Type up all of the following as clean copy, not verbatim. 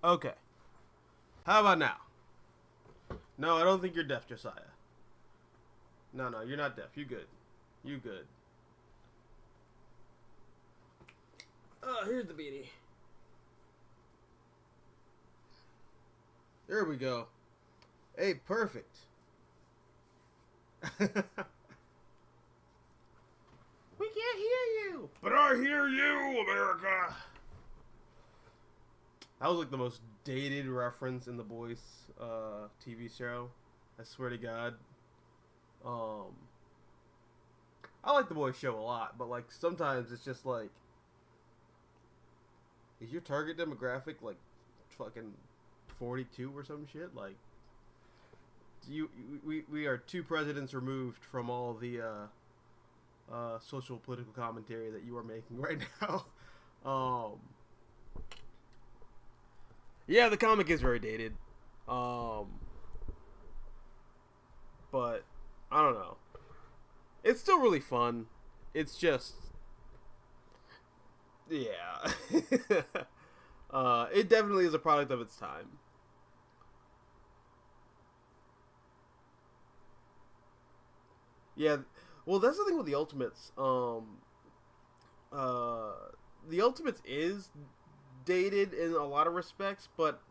Okay. How about now? No, I don't think you're deaf, Josiah. No, you're not deaf. You good. You good. Here's the beanie. There we go. Hey, perfect. We can't hear you. But I hear you, America. That was like the most dated reference in The Boys TV show. I swear to God. I like The Boys show a lot, but like sometimes it's just like, is your target demographic like fucking 42 or some shit? Like, we are 2 presidents removed from all the social political commentary that you are making right now. Yeah, the comic is very dated. But I don't know. It's still really fun. It's just, yeah. It definitely is a product of its time. Yeah, well, that's the thing with the Ultimates. The Ultimates is dated in a lot of respects, but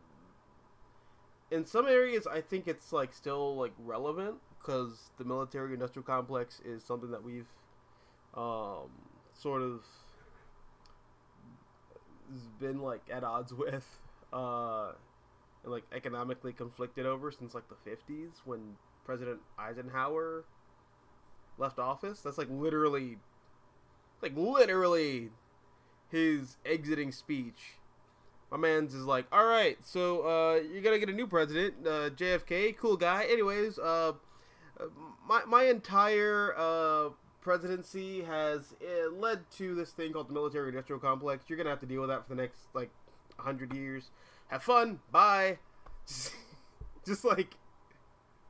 in some areas, I think it's like still like relevant because the military-industrial complex is something that we've sort of been like at odds with and like economically conflicted over since like the 50s when President Eisenhower left office. That's like literally his exiting speech. My man's is like, all right, so you're gonna get a new president, JFK, cool guy. Anyways, my entire presidency has led to this thing called the military-industrial complex. You're gonna have to deal with that for the next like 100 years. Have fun. Bye. Just like,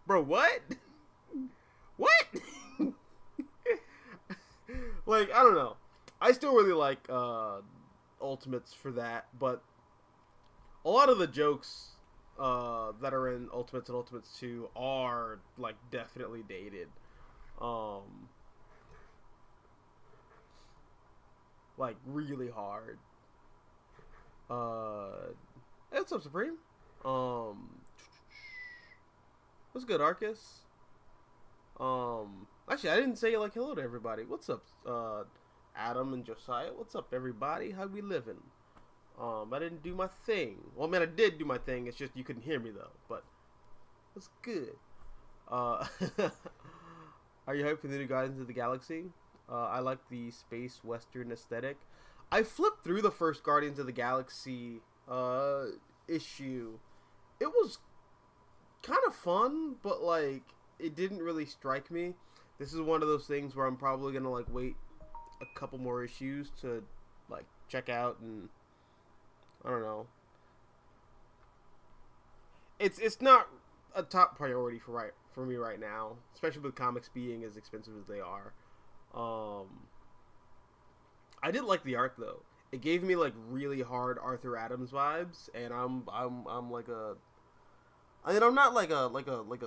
bro, what? What? Like, I don't know. I still really like Ultimates for that, but a lot of the jokes that are in Ultimates and Ultimates 2 are like definitely dated. Like really hard. Hey, what's up, Supreme? What's good, Arcus? Actually, I didn't say like hello to everybody. What's up, Adam and Josiah? What's up, everybody? How we living? I didn't do my thing. Well, man, I did do my thing. It's just you couldn't hear me though. But it's good. Are you hyped for the new Guardians of the Galaxy? I like the space western aesthetic. I flipped through the first Guardians of the Galaxy issue. It was kind of fun, but like it didn't really strike me. This is one of those things where I'm probably gonna like wait a couple more issues to like check out, and I don't know. It's not a top priority for me right now, especially with comics being as expensive as they are. I did like the art though. It gave me like really hard Arthur Adams vibes, and I'm like a. I mean, I'm not like a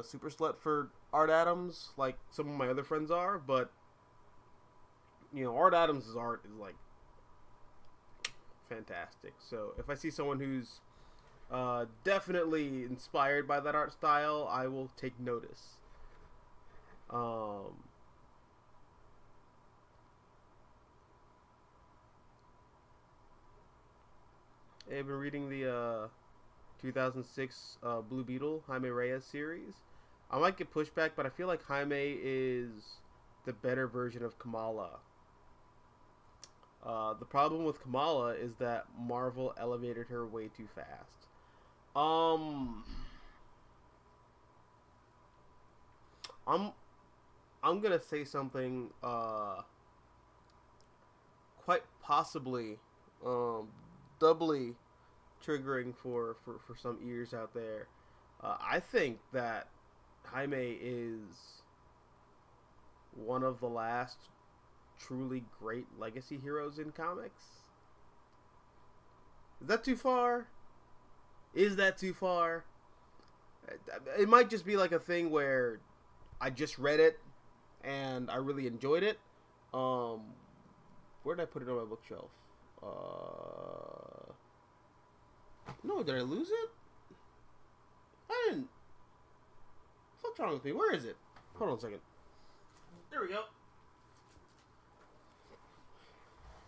super slut for Art Adams like some of my other friends are, but you know, Art Adams' art is like fantastic. So if I see someone who's definitely inspired by that art style, I will take notice. I've been reading the 2006 Blue Beetle Jaime Reyes series. I might get pushback, but I feel like Jaime is the better version of Kamala. The problem with Kamala is that Marvel elevated her way too fast. I'm gonna say something quite possibly doubly triggering for some ears out there. I think that Jaime is one of the last truly great legacy heroes in comics. Is that too far? Is that too far? It might just be like a thing where I just read it and I really enjoyed it. Um, where did I put it on my bookshelf? No, did I lose it? I didn't. What's wrong with me? Where is it? Hold on a second. There we go.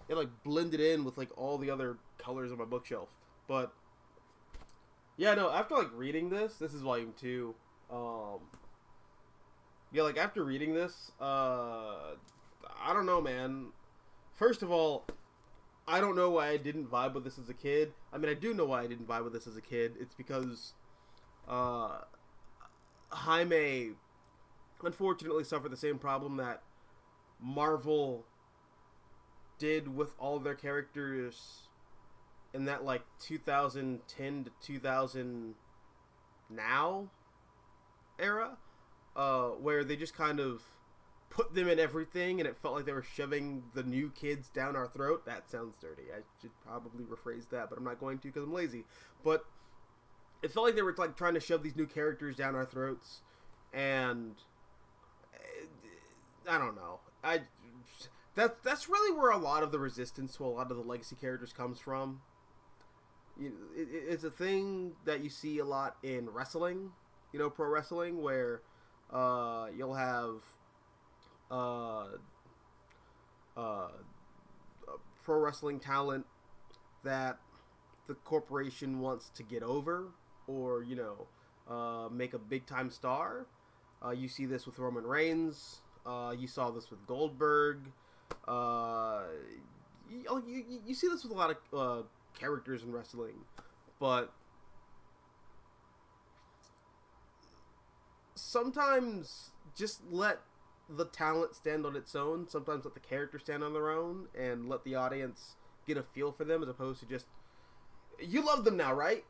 It like blended in with like all the other colors on my bookshelf. But yeah, no, after like reading this is volume 2. Yeah, like after reading this, I don't know, man. First of all, I don't know why I didn't vibe with this as a kid. I mean, I do know why I didn't vibe with this as a kid. It's because Jaime unfortunately suffered the same problem that Marvel did with all their characters in that like 2010 to 2000 now era, where they just kind of put them in everything and it felt like they were shoving the new kids down our throat. That sounds dirty. I should probably rephrase that, but I'm not going to because I'm lazy. But it felt like they were like trying to shove these new characters down our throats, and I don't know. That's really where a lot of the resistance to a lot of the legacy characters comes from. It's a thing that you see a lot in wrestling, pro wrestling, where you'll have pro wrestling talent that the corporation wants to get over, or make a big time star. You see this with Roman Reigns. You saw this with Goldberg. You see this with a lot of characters in wrestling, but sometimes just let the talent stand on its own. Sometimes let the character stand on their own and let the audience get a feel for them, as opposed to just, you love them now, right?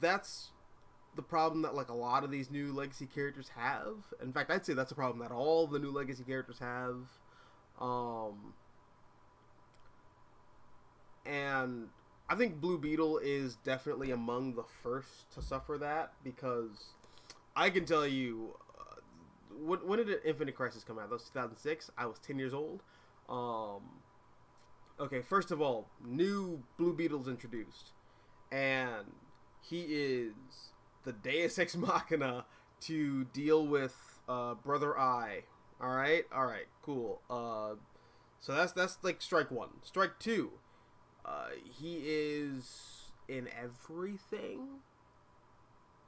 That's the problem that like a lot of these new legacy characters have. In fact, I'd say that's a problem that all the new legacy characters have. And I think Blue Beetle is definitely among the first to suffer that, because I can tell you, when did Infinite Crisis come out? That was 2006. I was 10 years old. Okay, first of all, new Blue Beetle's introduced, and he is the Deus Ex Machina to deal with Brother Eye. All right, cool. So that's like strike one. Strike two, he is in everything.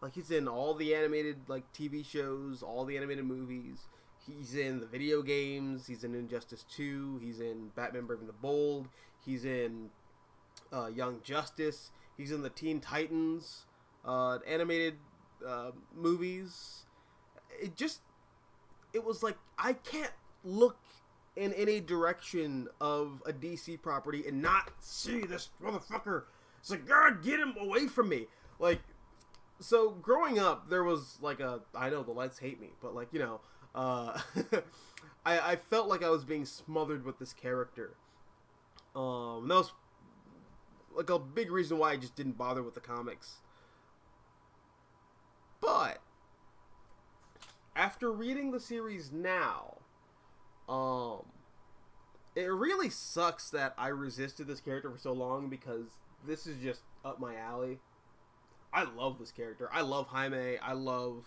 Like, he's in all the animated like TV shows, all the animated movies. He's in the video games. He's in Injustice 2. He's in Batman Brave the Bold. He's in Young Justice. He's in the Teen Titans animated movies. It was like, I can't look in any direction of a DC property and not see this motherfucker. It's like, God, get him away from me. Like, so growing up, there was like I know the lights hate me, but like, I felt like I was being smothered with this character. That was like a big reason why I just didn't bother with the comics. But after reading the series now, it really sucks that I resisted this character for so long, because this is just up my alley. I love this character. I love Jaime. I love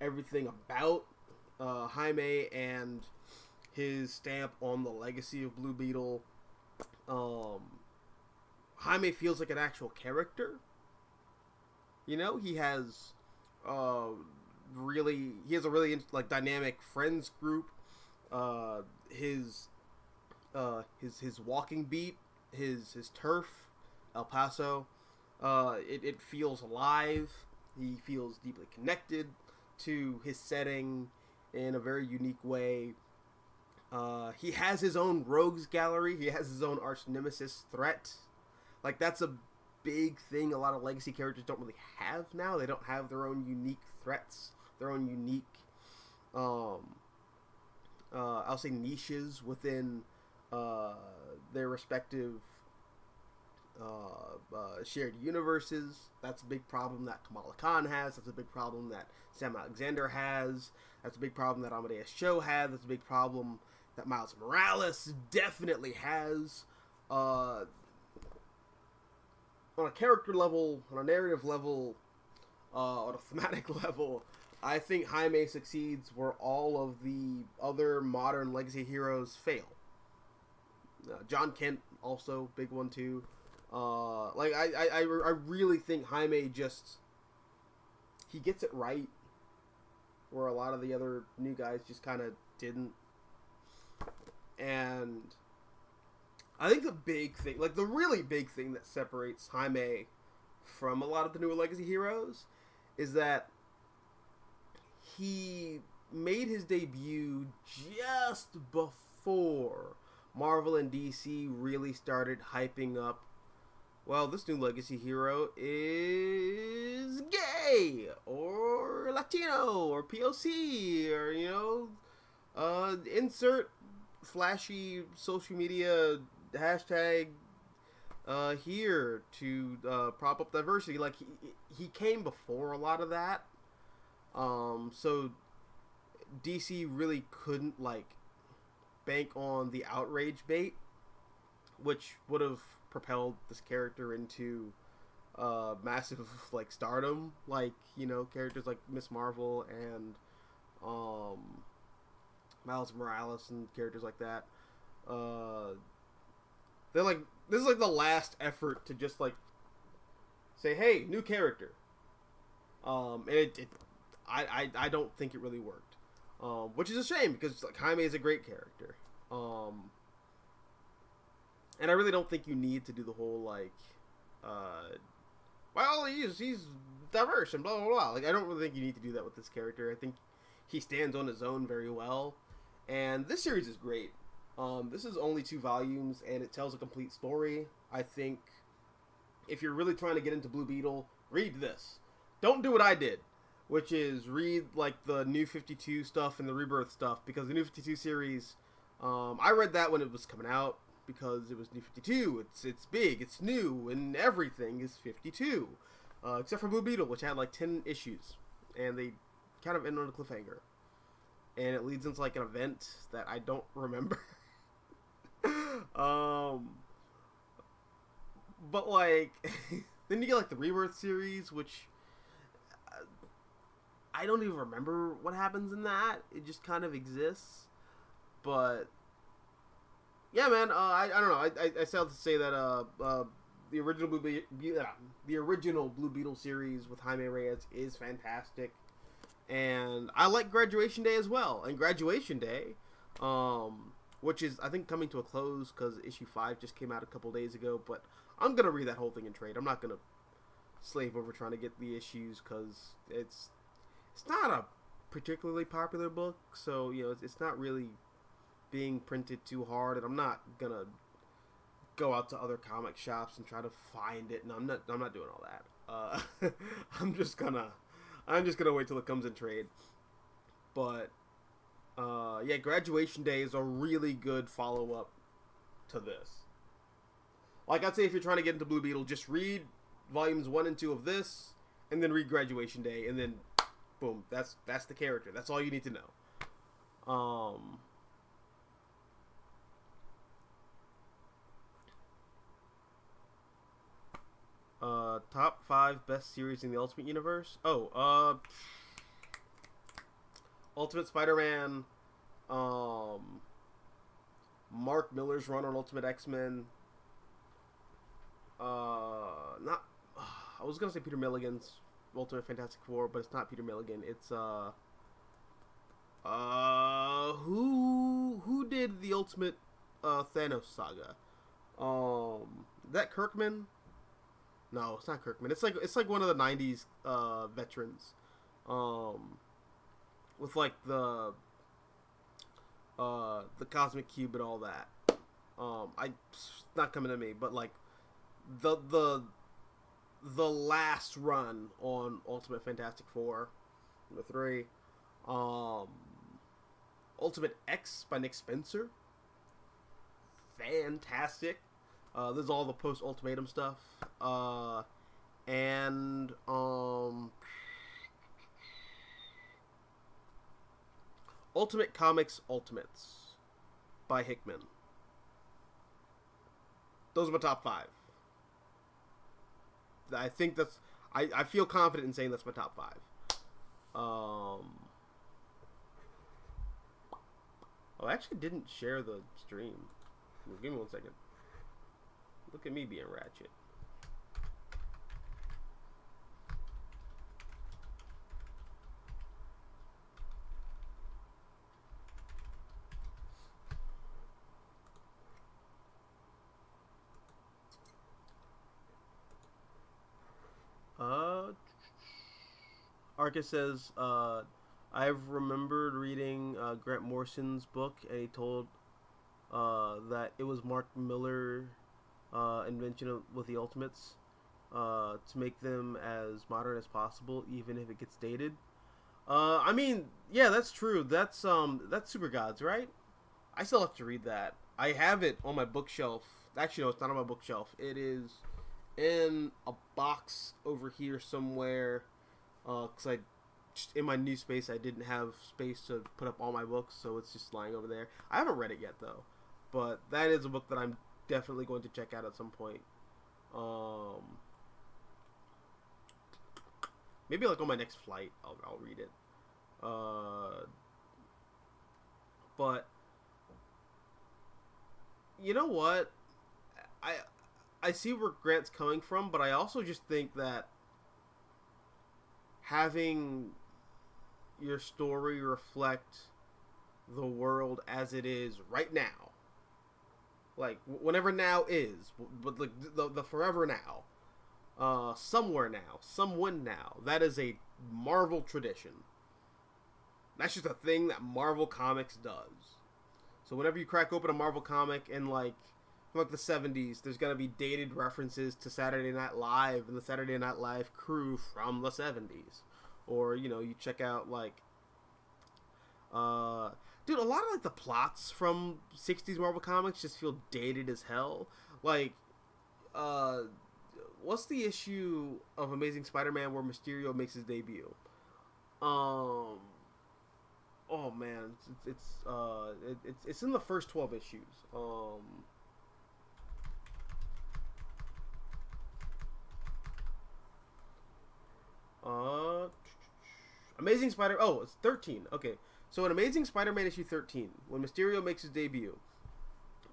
everything about Jaime and his stamp on the legacy of Blue Beetle. Jaime feels like an actual character. He has a really like dynamic friends group. His walking beat, his turf, El Paso. It feels alive. He feels deeply connected to his setting in a very unique way. He has his own rogues gallery. He has his own arch nemesis threat. Like, that's a big thing a lot of legacy characters don't really have now. They don't have their own unique threats, their own unique I'll say niches within their respective shared universes. That's a big problem that Kamala Khan has. That's a big problem that Sam Alexander has. That's a big problem that Amadeus Cho had. That's a big problem that Miles Morales definitely has. On a character level, on a narrative level, on a thematic level, I think Jaime succeeds where all of the other modern legacy heroes fail. John Kent also big one too. I really think Jaime just he gets it right where a lot of the other new guys just kind of didn't. And I think the big thing, like the really big thing that separates Jaime from a lot of the newer legacy heroes is that he made his debut just before Marvel and DC really started hyping up, well, this new legacy hero is gay, or Latino, or POC, or, insert flashy social media hashtag here to prop up diversity. Like, he came before a lot of that. So DC really couldn't, bank on the outrage bait, which would have propelled this character into massive, stardom. Characters like Miss Marvel and Miles Morales and characters like that. This is, the last effort to just, say, hey, new character. And I don't think it really worked. Which is a shame because Jaime is a great character. And I really don't think you need to do the whole well, he's diverse and blah blah blah. I don't really think you need to do that with this character. I think he stands on his own very well, and this series is great. This is only 2 volumes, and it tells a complete story. I think if you're really trying to get into Blue Beetle, read this. Don't do what I did, which is read the New 52 stuff and the Rebirth stuff, because the New 52 series, I read that when it was coming out because it was New 52. It's big, it's new, and everything is 52, except for Blue Beetle, which had 10 issues, and they kind of end on a cliffhanger, and it leads into an event that I don't remember. But then you get the Rebirth series, which I don't even remember what happens in that. It just kind of exists. But yeah, man, I don't know. I still have to say that the original Blue Beetle series with Jaime Reyes is fantastic, and I like Graduation Day as well. And Graduation Day, which is I think coming to a close because issue 5 just came out a couple days ago. But I'm gonna read that whole thing in trade. I'm not gonna slave over trying to get the issues because it's not a particularly popular book, so it's not really being printed too hard, and I'm not gonna go out to other comic shops and try to find it. No, I'm not doing all that. I'm just gonna wait till it comes in trade. But yeah, Graduation Day is a really good follow-up to this. I'd say if you're trying to get into Blue Beetle, just read volumes 1 and 2 of this, and then read Graduation Day, and then boom, that's the character. That's all you need to know. Top 5 best series in the Ultimate Universe. Ultimate Spider-Man, Mark Miller's run on Ultimate X-Men. I was gonna say Peter Milligan's Ultimate Fantastic Four, but it's not Peter Milligan. It's who did the Ultimate Thanos saga? That Kirkman? No, it's not Kirkman. It's like one of the '90s veterans, with the Cosmic Cube and all that. It's not coming to me, but the last run on Ultimate Fantastic Four, number 3, Ultimate X by Nick Spencer, fantastic. There's all the post Ultimatum stuff. And Ultimate Comics Ultimates by Hickman. Those are my top 5. I think that's. I feel confident in saying that's my top 5. Oh, I actually didn't share the stream. Give me 1 second. Look at me being ratchet. Arcus says, I've remembered reading Grant Morrison's book, and he told that it was Mark Miller's invention with the Ultimates to make them as modern as possible, even if it gets dated. I mean, yeah, that's true. That's Super Gods, right? I still have to read that. I have it on my bookshelf. Actually, no, it's not on my bookshelf. It is in a box over here somewhere. Because in my new space, I didn't have space to put up all my books, so it's just lying over there. I haven't read it yet, though. But that is a book that I'm definitely going to check out at some point. Maybe like on my next flight, I'll read it. But you know what? I see where Grant's coming from, but I also just think that having your story reflect the world as it is right now, like whenever now is, but like the forever now, somewhere now, someone now, that is a Marvel tradition. That's just a thing that Marvel Comics does. So whenever you crack open a Marvel comic in like the 70s, there's gonna be dated references to Saturday Night Live and the Saturday Night Live crew from the 70s. Or, you know, you check out like dude, a lot of like the plots from 60s Marvel comics just feel dated as hell. Like what's the issue of Amazing Spider-Man where Mysterio makes his debut? Oh man, it's in the first 12 issues. Amazing Spider. Oh, it's 13. Okay, so in Amazing Spider-Man issue 13, when Mysterio makes his debut,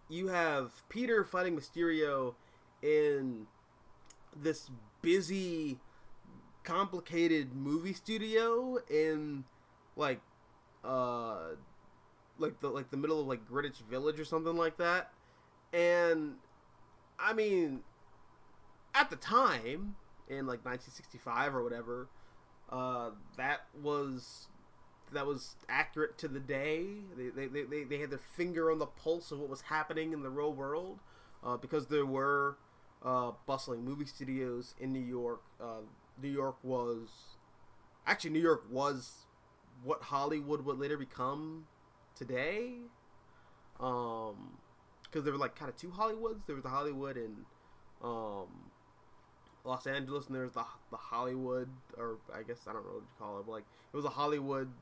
you have Peter fighting Mysterio in this busy, complicated movie studio in like the middle of like Greenwich Village or something like that. And I mean, at the time in like 1965 or whatever, that was accurate to the day. They had their finger on the pulse of what was happening in the real world, because there were bustling movie studios in New York. New York was what Hollywood would later become today. Because there were like kind of two Hollywoods. There was the Hollywood in Los Angeles, and there was the Hollywood, or I guess I don't know what you call it, but like it was a Hollywood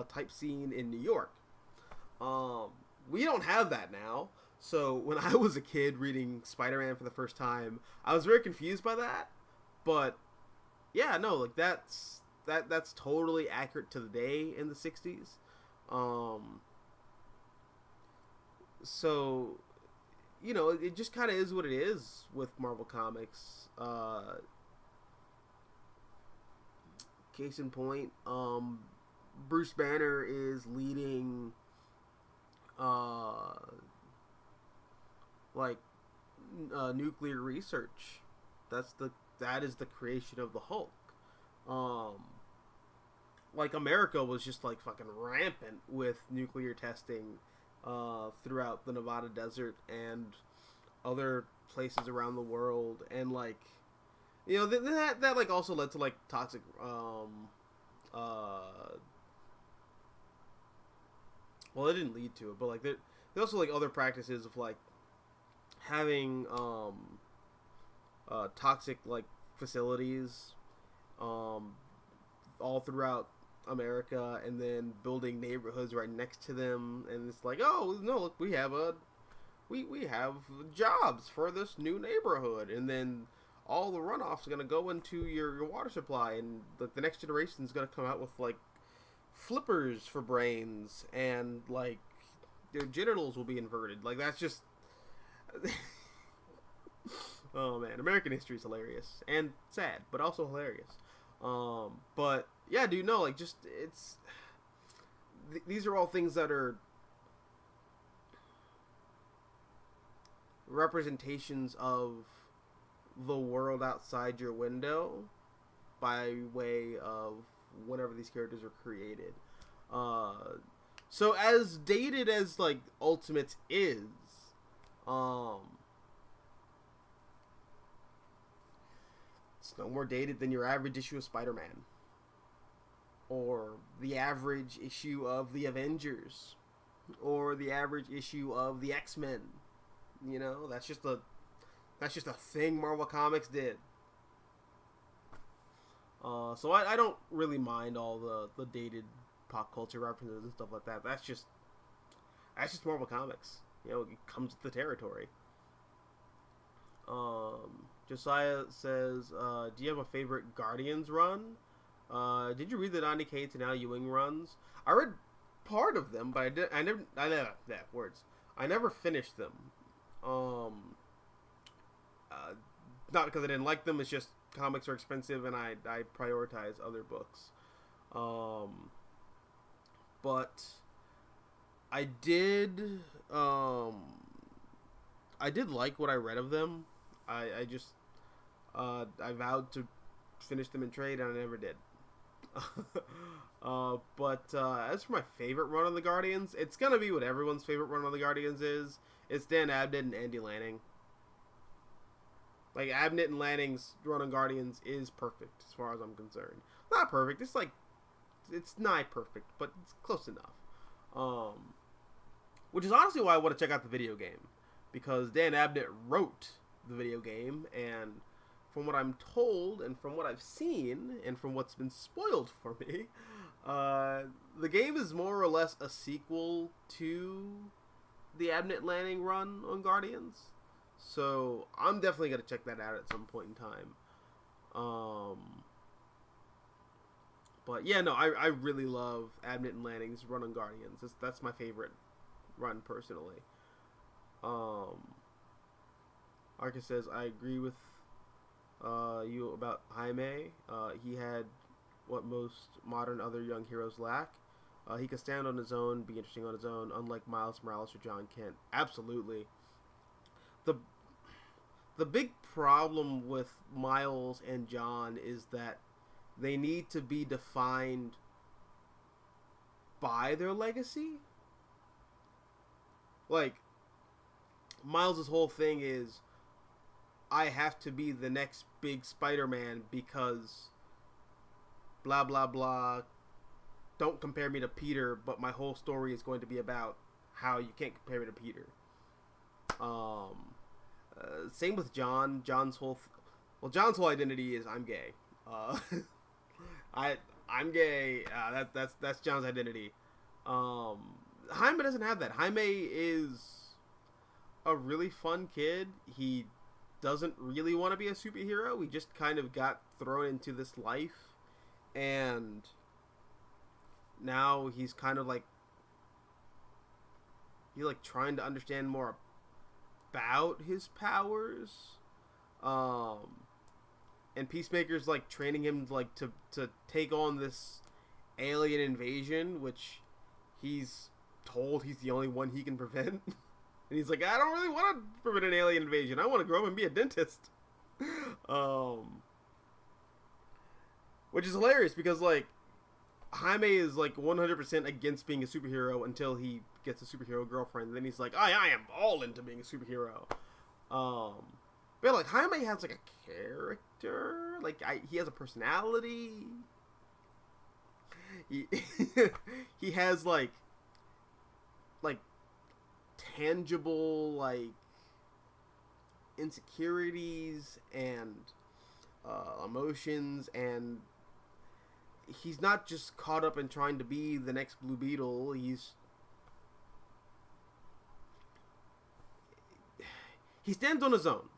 type scene in New York. We don't have that now. So when I was a kid reading Spider-Man for the first time, I was very confused by that. But yeah, no, like that's totally accurate to the day in the 60s. So, you know, it just kind of is what it is with Marvel Comics. Case in point, Bruce Banner is leading nuclear research. That is the creation of the Hulk. Like America was just like fucking rampant with nuclear testing throughout the Nevada desert and other places around the world, and like, you know, that like also led to like toxic well, it didn't lead to it, but like there also like other practices of like having toxic like facilities um, all throughout America, and then building neighborhoods right next to them, and it's like, oh no, look, we have jobs for this new neighborhood, and then all the runoff's gonna go into your water supply, and the next generation's gonna come out with like flippers for brains, and like their genitals will be inverted. Like that's just oh man, American history is hilarious and sad, but also hilarious. But yeah, dude, no, like just it's these are all things that are representations of the world outside your window by way of whenever these characters are created. So as dated as like Ultimates is, it's no more dated than your average issue of Spider-Man, or the average issue of the Avengers, or the average issue of the X-Men. You know, that's just a thing Marvel Comics did. So I don't really mind all the dated pop culture references and stuff like that. That's just Marvel Comics. You know, it comes with the territory. Josiah says, do you have a favorite Guardians run? Did you read the 90K to now Ewing runs? I read part of them, but I never finished them. Not because I didn't like them, it's just comics are expensive and I prioritize other books. But I did like what I read of them. I vowed to finish them in trade and I never did. But as for my favorite run on the Guardians, it's gonna be what everyone's favorite run on the Guardians is. It's Dan Abnett and Andy Lanning. Like, Abnett and Lanning's run on Guardians is perfect as far as I'm concerned. Not perfect, it's like, it's nigh perfect, but it's close enough. Which is honestly why I want to check out the video game, because Dan Abnett wrote the video game, and from what I'm told, and from what I've seen, and from what's been spoiled for me, the game is more or less a sequel to the Abnett Lanning run on Guardians. So I'm definitely going to check that out at some point in time. But yeah, no, I really love Abnett and Lanning's run on Guardians. That's my favorite run personally. Arcus says, I agree with you about Jaime. He had what most modern other young heroes lack. He could stand on his own, be interesting on his own, unlike Miles Morales or John Kent. Absolutely. The big problem with Miles and John is that they need to be defined by their legacy. Like, Miles' whole thing is, I have to be the next big Spider-Man because blah blah blah. Don't compare me to Peter, but my whole story is going to be about how you can't compare me to Peter. Same with John. John's whole identity is I'm gay. I'm gay. That's John's identity. Jaime doesn't have that. Jaime is a really fun kid. He doesn't really want to be a superhero. He just kind of got thrown into this life, and now he's kind of like trying to understand more about his powers. And Peacemaker's like training him like to take on this alien invasion, which he's told he's the only one he can prevent. And he's like, I don't really want to prevent an alien invasion. I want to grow up and be a dentist. Which is hilarious because like Jaime is like 100% against being a superhero until he gets a superhero girlfriend. And then he's like, I am all into being a superhero. But like Jaime has like a character. Like he has a personality. He has like tangible like insecurities and emotions, and he's not just caught up in trying to be the next Blue Beetle. He stands on his own,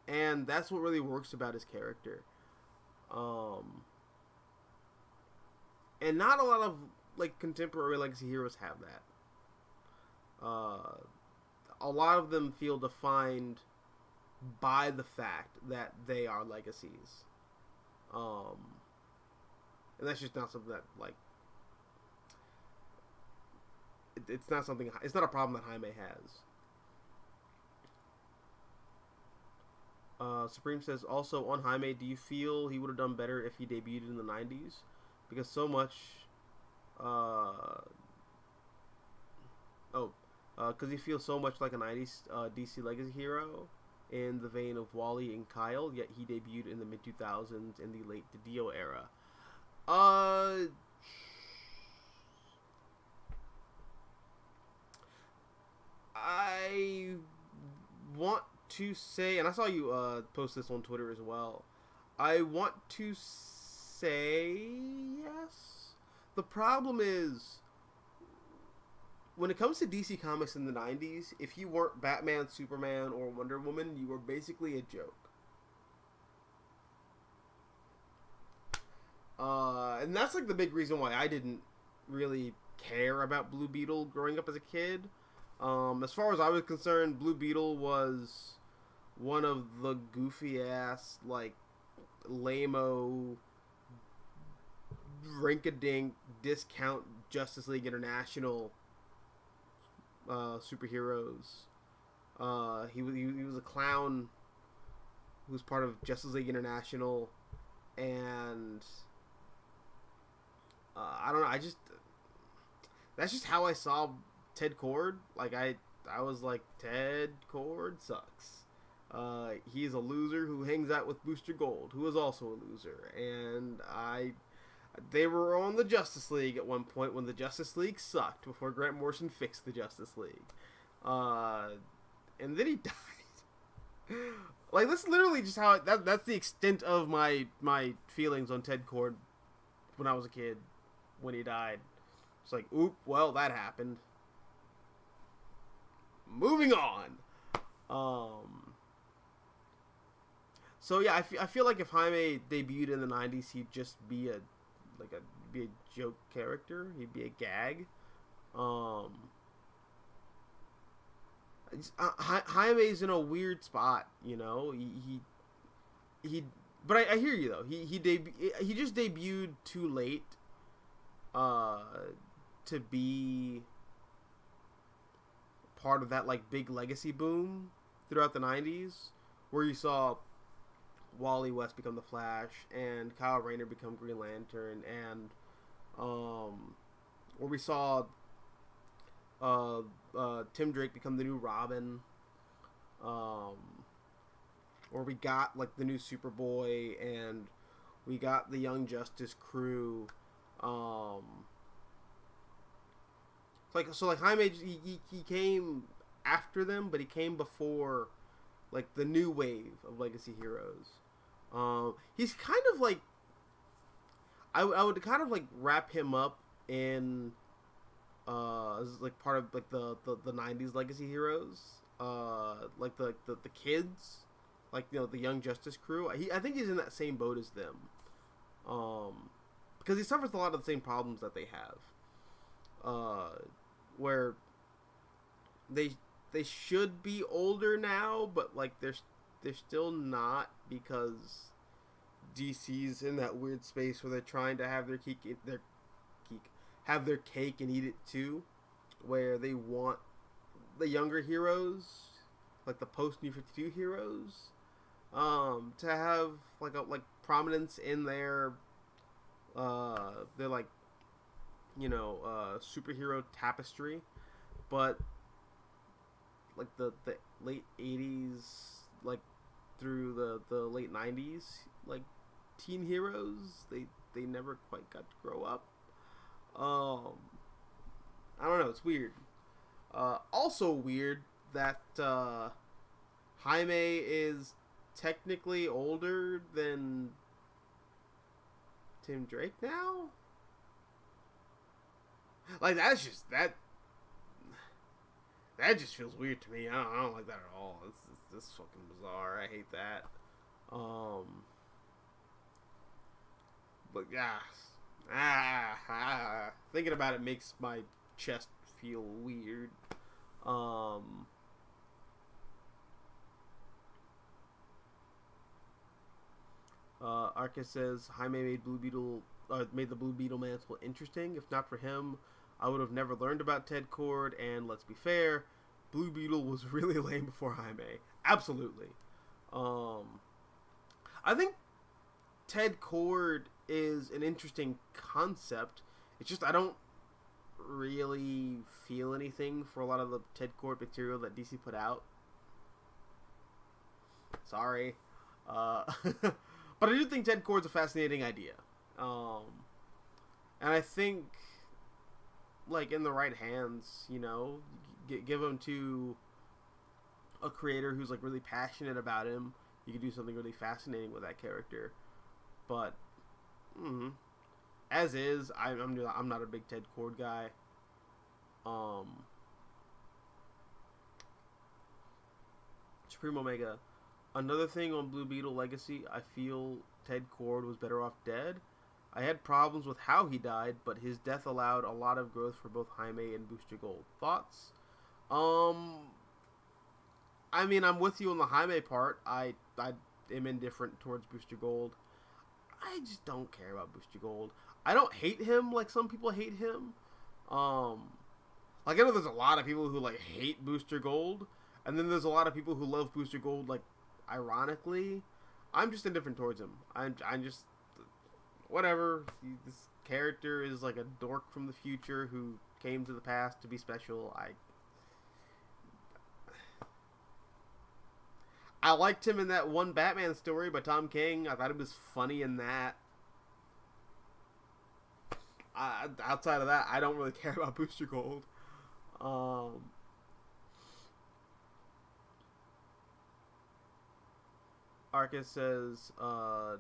and that's what really works about his character. And not a lot of like contemporary legacy heroes have that. A lot of them feel defined by the fact that they are legacies. And that's just not something that, like, it's not something, it's not a problem that Jaime has. Supreme says, also on Jaime, do you feel he would have done better if he debuted in the 90s? Because so much, because he feels so much like a 90s DC legacy hero in the vein of Wally and Kyle, yet he debuted in the mid-2000s in the late Didio era. I want to say, and I saw you post this on Twitter as well, I want to say yes. The problem is, when it comes to DC Comics in the 90s, if you weren't Batman, Superman, or Wonder Woman, you were basically a joke. And that's like the big reason why I didn't really care about Blue Beetle growing up as a kid. As far as I was concerned, Blue Beetle was one of the goofy ass, like, lame-o, rink-a-dink, discount Justice League International superheroes. He was a clown who was part of Justice League International, and I don't know, that's just how I saw Ted Cord. Like, I was like, Ted Cord sucks. He's a loser who hangs out with Booster Gold, who is also a loser. And they were on the Justice League at one point when the Justice League sucked before Grant Morrison fixed the Justice League. And then he died. Like, that's literally just how that's the extent of my feelings on Ted Cord when I was a kid, when he died. It's like, oop, well, that happened. Moving on. So yeah, I feel like if Jaime debuted in the 90s, he'd just be a joke character. He'd be a gag. Jaime's in a weird spot, you know. He but I hear you though. He just debuted too late to be part of that, like, big legacy boom throughout the 90s, where you saw Wally West become the Flash and Kyle Rayner become Green Lantern, and where we saw Tim Drake become the new Robin, where we got, like, the new Superboy, and we got the Young Justice crew. So Jaime, he came after them, but he came before, like, the new wave of legacy heroes. He's kind of like, I would kind of like wrap him up in as like part of like the 90s legacy heroes, like the kids, like, you know, the Young Justice crew. I think he's in that same boat as them, because he suffers a lot of the same problems that they have, where they should be older now, but, like, they're still not, because DC's in that weird space where they're trying to have their cake and eat it too, where they want the younger heroes, like the post New 52 heroes, to have like prominence in their like, you know, superhero tapestry, but like the late 80s, like through the late 90s, like, teen heroes, they never quite got to grow up. I don't know, it's weird. Also weird that Jaime is technically older than Tim Drake now. Like that's just that. That just feels weird to me. I don't like that at all. This fucking bizarre. I hate that. But yeah, thinking about it makes my chest feel weird. Arcus says Jaime made made the Blue Beetle mantle interesting. If not for him, I would have never learned about Ted Cord. And let's be fair, Blue Beetle was really lame before Jaime. Absolutely. I think Ted Cord is an interesting concept. It's just I don't really feel anything for a lot of the Ted Cord material that DC put out. Sorry. But I do think Ted Cord's a fascinating idea. And I think, like, in the right hands, you know, give him to a creator who's, like, really passionate about him, you could do something really fascinating with that character. But, as is, I'm not a big Ted Cord guy. Supreme Omega. Another thing on Blue Beetle Legacy, I feel Ted Cord was better off dead. I had problems with how he died, but his death allowed a lot of growth for both Jaime and Booster Gold. Thoughts? I mean, I'm with you on the Jaime part. I am indifferent towards Booster Gold. I just don't care about Booster Gold. I don't hate him like some people hate him. Like, I know there's a lot of people who, like, hate Booster Gold, and then there's a lot of people who love Booster Gold, like, ironically. I'm just indifferent towards him. I'm just, whatever. This character is like a dork from the future who came to the past to be special. I liked him in that one Batman story by Tom King. I thought it was funny in that. Outside of that, I don't really care about Booster Gold. Arcus says, I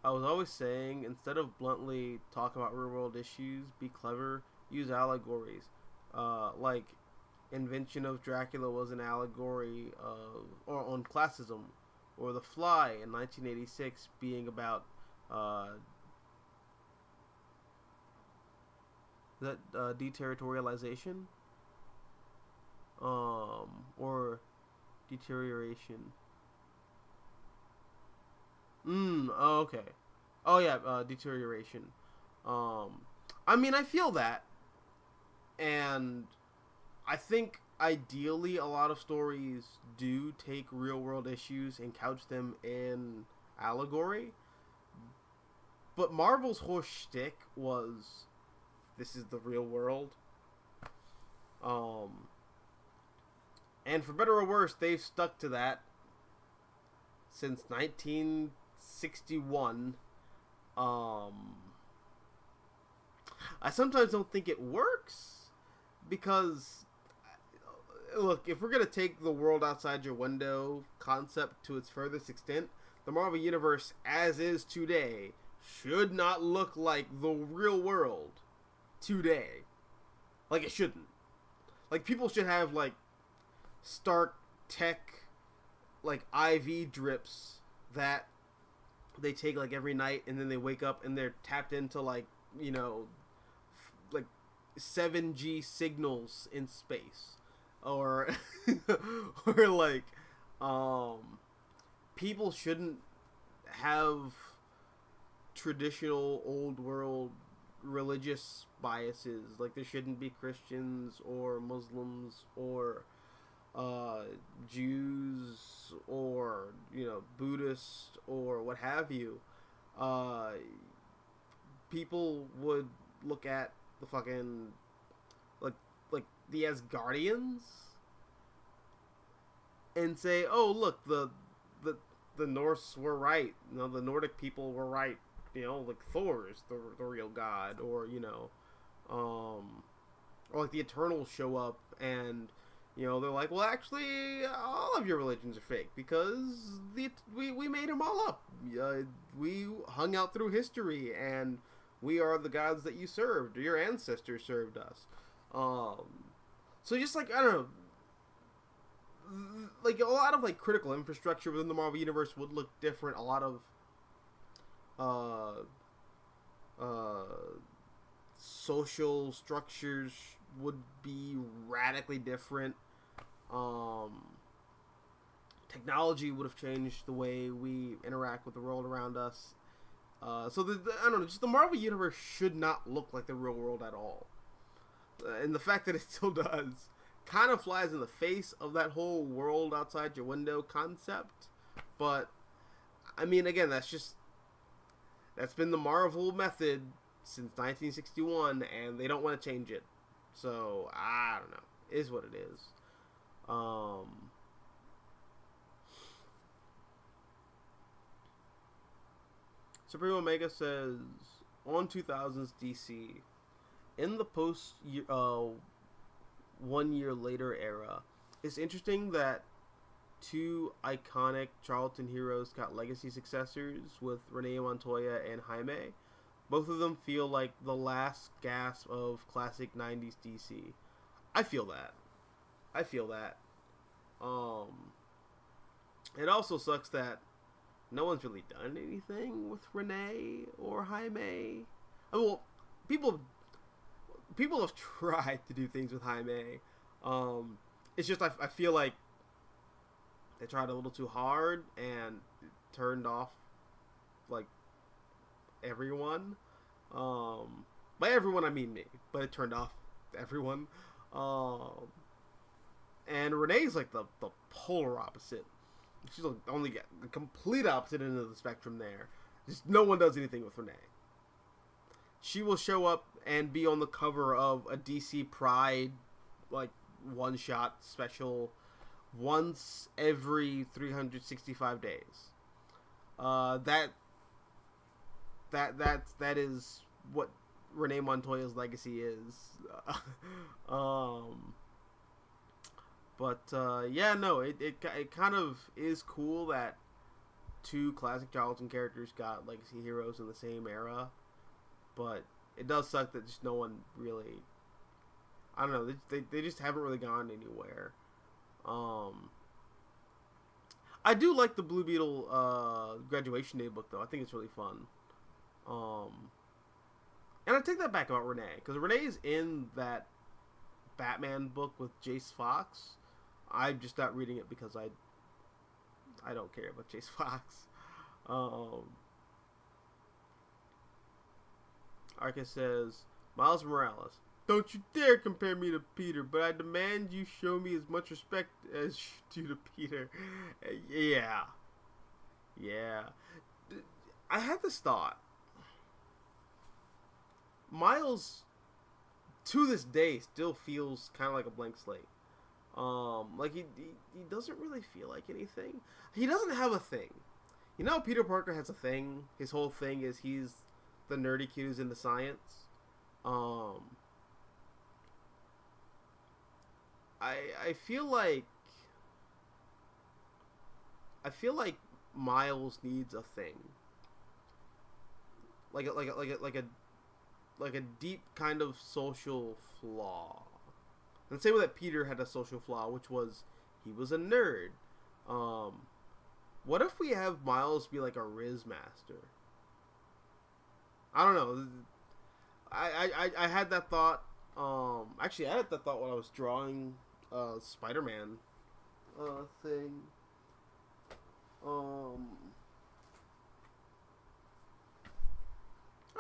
was always saying, instead of bluntly talk about real world issues, be clever, use allegories. Like, Invention of Dracula was an allegory or on classism, or The Fly in 1986 being about deterritorialization, or deterioration. Oh, okay. Oh yeah, deterioration. I mean, I feel that, and I think ideally a lot of stories do take real world issues and couch them in allegory. But Marvel's whole shtick was, this is the real world. And for better or worse, they've stuck to that since 1961. I sometimes don't think it works, because, look, if we're going to take the world outside your window concept to its furthest extent, the Marvel Universe, as is today, should not look like the real world today. Like, it shouldn't. Like, people should have, like, Stark Tech, like, IV drips that they take, like, every night, and then they wake up and they're tapped into, like, you know, like 7G signals in space. Or, or like, people shouldn't have traditional old world religious biases. Like, there shouldn't be Christians or Muslims or Jews or, you know, Buddhists or what have you. People would look at the fucking, like the Asgardians and say, oh, look, the Norse were right. You know, the Nordic people were right. You know, like Thor is the real god, or, you know, or like the Eternals show up and You know, they're like, well, actually, all of your religions are fake because we made them all up. We hung out through history, and we are the gods that you served, or your ancestors served us. So just like, I don't know, like a lot of like critical infrastructure within the Marvel universe would look different. A lot of uh, social structures would be radically different. Technology would have changed the way we interact with the world around us. So I don't know, just the Marvel universe should not look like the real world at all. And the fact that it still does kind of flies in the face of that whole world outside your window concept. But I mean, again, that's been the Marvel method since 1961, and they don't want to change it. So I don't know. It is what it is. Supreme Omega says on 2000s DC, in the post 1 year later era, it's interesting that two iconic Charlton heroes got legacy successors with Renee Montoya and Jaime. Both of them feel like the last gasp of classic 90s DC. I feel that. It also sucks that no one's really done anything with Renee or Jaime. Well, people have tried to do things with Jaime. It's just I feel like they tried a little too hard and turned off like everyone. By everyone I mean me, but it turned off everyone. And Renee's like the polar opposite. She's only the complete opposite end of the spectrum there. Just no one does anything with Renee. She will show up and be on the cover of a DC Pride like one-shot special once every 365 days. That is what Renee Montoya's legacy is. Yeah, no, it kind of is cool that two classic Charlton characters got legacy heroes in the same era, but it does suck that just no one really, I don't know, they just haven't really gone anywhere. I do like the Blue Beetle graduation day book though. I think it's really fun. And I take that back about Renee, because Renee's in that Batman book with Jace Fox. I'm just not reading it because I don't care about Jace Fox. Arcus says, Miles Morales, don't you dare compare me to Peter, but I demand you show me as much respect as you do to Peter. Yeah. I had this thought. Miles, to this day, still feels kind of like a blank slate. Like he doesn't really feel like anything. He doesn't have a thing. You know, Peter Parker has a thing. His whole thing is he's the nerdy kid who's into science. I feel like Miles needs a thing. Like a deep kind of social flaw. And same with that Peter had a social flaw, which was he was a nerd. What if we have Miles be like a Riz master? I don't know. I had that thought. Actually, I had that thought when I was drawing Spider-Man thing. I'll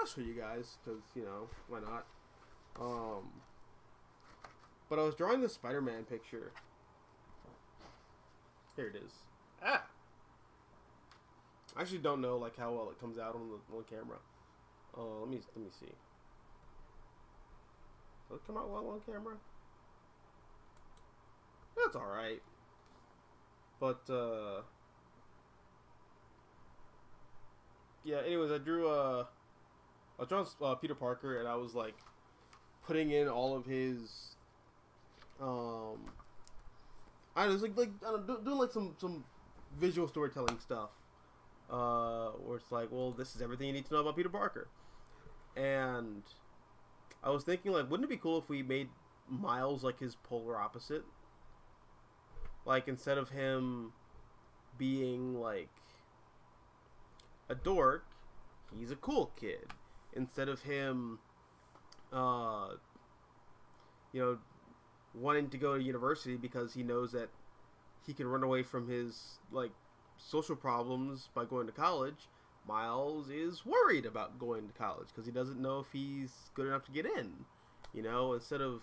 show you guys, because, you know, why not? But I was drawing the Spider-Man picture. Here it is. I actually don't know like how well it comes out on the camera. Let me see. Does it come out well on camera? That's all right. But yeah. Anyways, I was drawing Peter Parker, and I was like putting in all of his I was like I don't know, doing like some visual storytelling stuff, where it's like, well, this is everything you need to know about Peter Parker, and I was thinking, like, wouldn't it be cool if we made Miles like his polar opposite? Like, instead of him being like a dork, he's a cool kid. Instead of him, you know, wanting to go to university because he knows that he can run away from his like social problems by going to college, Miles is worried about going to college because he doesn't know if he's good enough to get in. You know, instead of,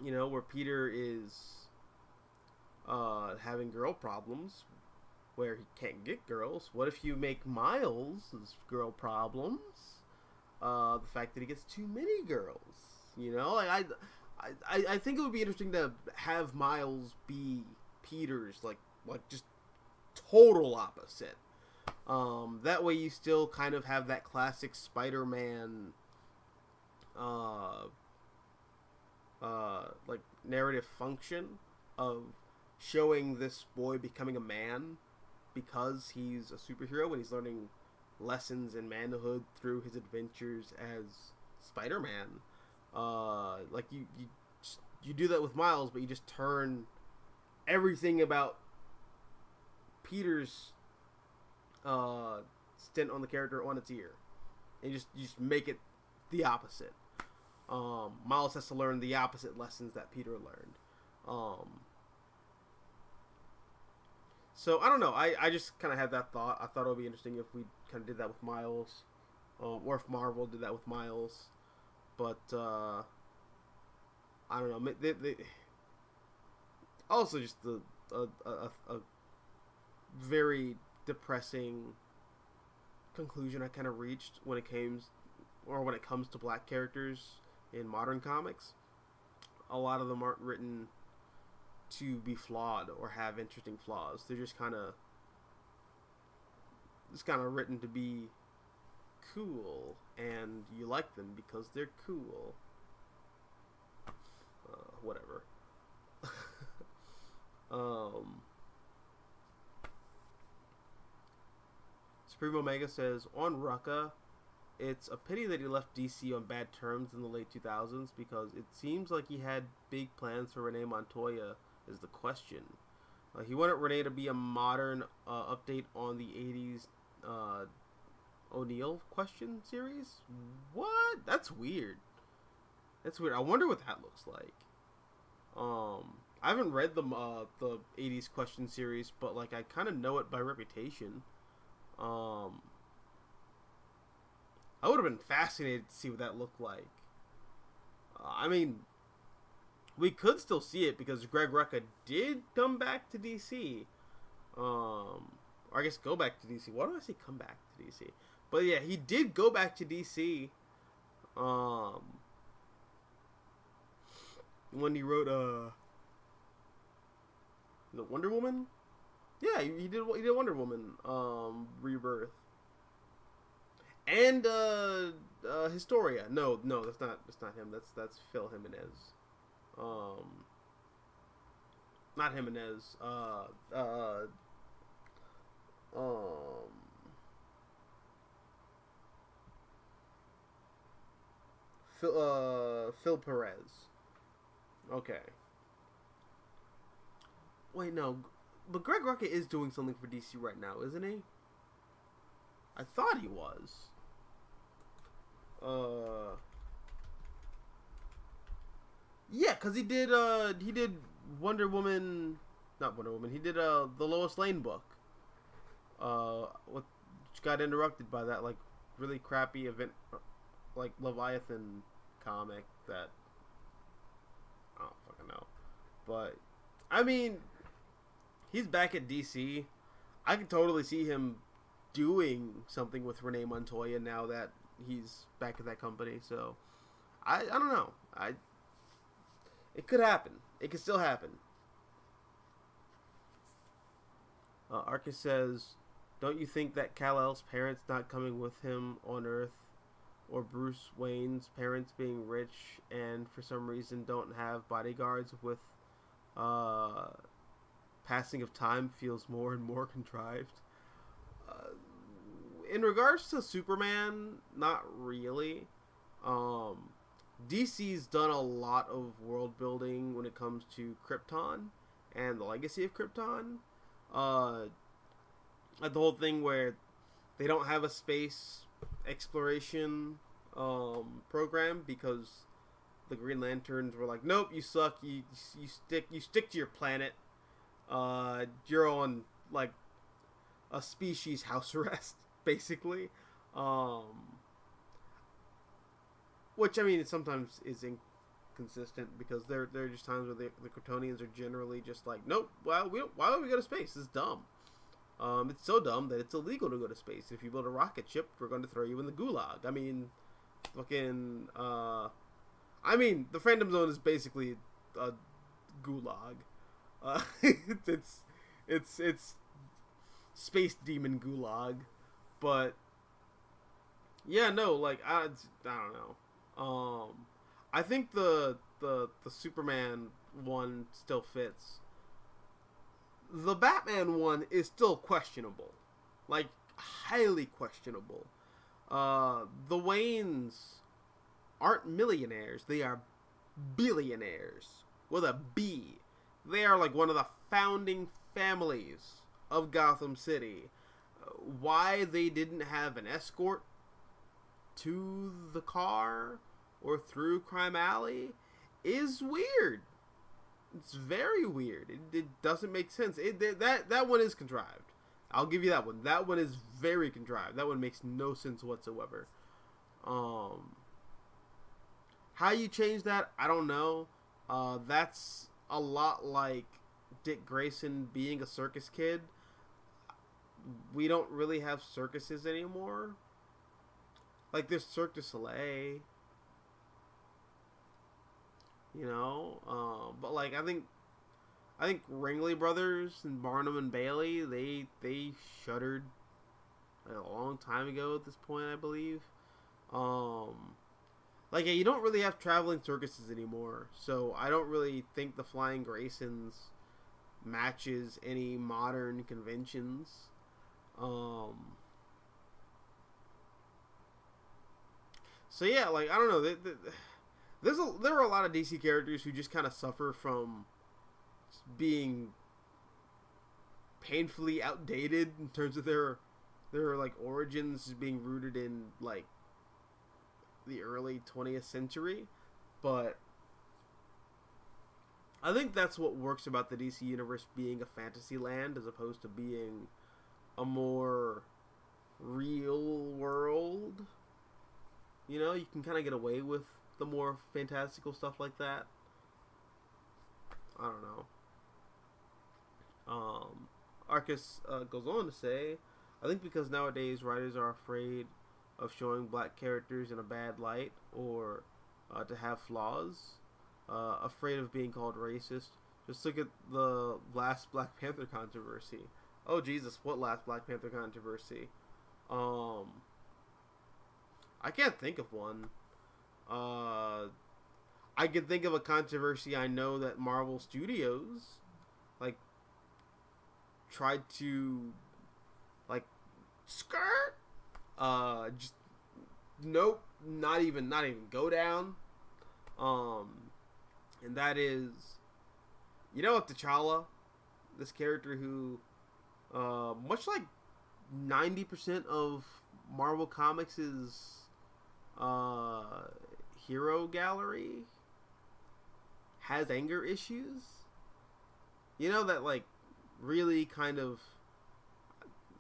you know, where Peter is having girl problems where he can't get girls, what if you make Miles' girl problems the fact that he gets too many girls? You know, like I think it would be interesting to have Miles be Peter's like just total opposite. That way you still kind of have that classic Spider-Man like narrative function of showing this boy becoming a man because he's a superhero and he's learning lessons in manhood through his adventures as Spider-Man. Like you do that with Miles, but you just turn everything about Peter's stint on the character on its ear, and you just make it the opposite. Miles has to learn the opposite lessons that Peter learned. So I don't know. I just kind of had that thought. I thought it would be interesting if we kind of did that with Miles, or if Marvel did that with Miles. But I don't know. They also just a very depressing conclusion I kind of reached when it comes to black characters in modern comics. A lot of them aren't written to be flawed or have interesting flaws. They're just kind of written to be cool, and you like them because they're cool. Whatever. Supreme Omega says, on Rucka, it's a pity that he left DC on bad terms in the late 2000s because it seems like he had big plans for Renee Montoya is the question. He wanted Renee to be a modern update on the 80s O'Neill question series? What? That's weird. That's weird. I wonder what that looks like. I haven't read the 80s question series, but like I kind of know it by reputation. I would have been fascinated to see what that looked like. I mean, we could still see it because Greg Rucka did come back to DC. Or I guess go back to DC. Why do I say come back to DC? But yeah, he did go back to DC. When he wrote the Wonder Woman. Yeah, he did Wonder Woman Rebirth. And Historia. No, that's not him. That's Phil Jimenez. Not Jimenez. Phil Perez. Okay. Wait, no. But Greg Rucka is doing something for DC right now, isn't he? I thought he was. Yeah, because he did Wonder Woman, not Wonder Woman, he did the Lois Lane book. Which got interrupted by that, like, really crappy event, like, Leviathan comic that, I don't fucking know. But, I mean, he's back at DC. I can totally see him doing something with Renee Montoya now that he's back at that company. So, I don't know. It could happen. It could still happen. Arcus says, don't you think that Kal-El's parents not coming with him on Earth, or Bruce Wayne's parents being rich and for some reason don't have bodyguards with passing of time feels more and more contrived. Uh, in regards to Superman, not really. Um, DC's done a lot of world building when it comes to Krypton and the legacy of Krypton. Uh, like the whole thing where they don't have a space exploration program because the Green Lanterns were like, nope, you suck. You stick to your planet. You're on like a species house arrest, basically. Which I mean, sometimes is inconsistent because there are just times where the Kryptonians are generally just like, nope. Why would we go to space? This is dumb. It's so dumb that it's illegal to go to space. If you build a rocket ship, we're going to throw you in the gulag. I mean, fucking. I mean, the Phantom Zone is basically a gulag. It's space demon gulag, but yeah, no, like I don't know. I think the Superman one still fits. The Batman one is still questionable, like highly questionable. The Waynes aren't millionaires; they are billionaires with a B. They are like one of the founding families of Gotham City. Why they didn't have an escort to the car or through Crime Alley is weird. It's very weird. It doesn't make sense. That one is contrived. I'll give you that one. That one is very contrived. That one makes no sense whatsoever. How you change that, I don't know. That's a lot like Dick Grayson being a circus kid. We don't really have circuses anymore. Like there's Cirque du Soleil. You know, but like I think Ringling Brothers and Barnum and Bailey they shuttered like a long time ago at this point, I believe. Like yeah, you don't really have traveling circuses anymore, so I don't really think the Flying Graysons matches any modern conventions. So yeah, like I don't know. There are a lot of DC characters who just kind of suffer from being painfully outdated in terms of their like origins being rooted in like the early 20th century, but I think that's what works about the DC universe being a fantasy land as opposed to being a more real world. You know, you can kind of get away with the more fantastical stuff like that. I don't know. Arcus goes on to say, I think because nowadays writers are afraid of showing black characters in a bad light or to have flaws, afraid of being called racist. Just look at the last Black Panther controversy. Oh Jesus, what last Black Panther controversy? I can't think of one. I can think of a controversy I know that Marvel Studios like tried to like skirt. Just nope, not even go down. And that is, you know, T'Challa, this character who, much like 90% of Marvel Comics' hero gallery has anger issues. You know, that like really kind of,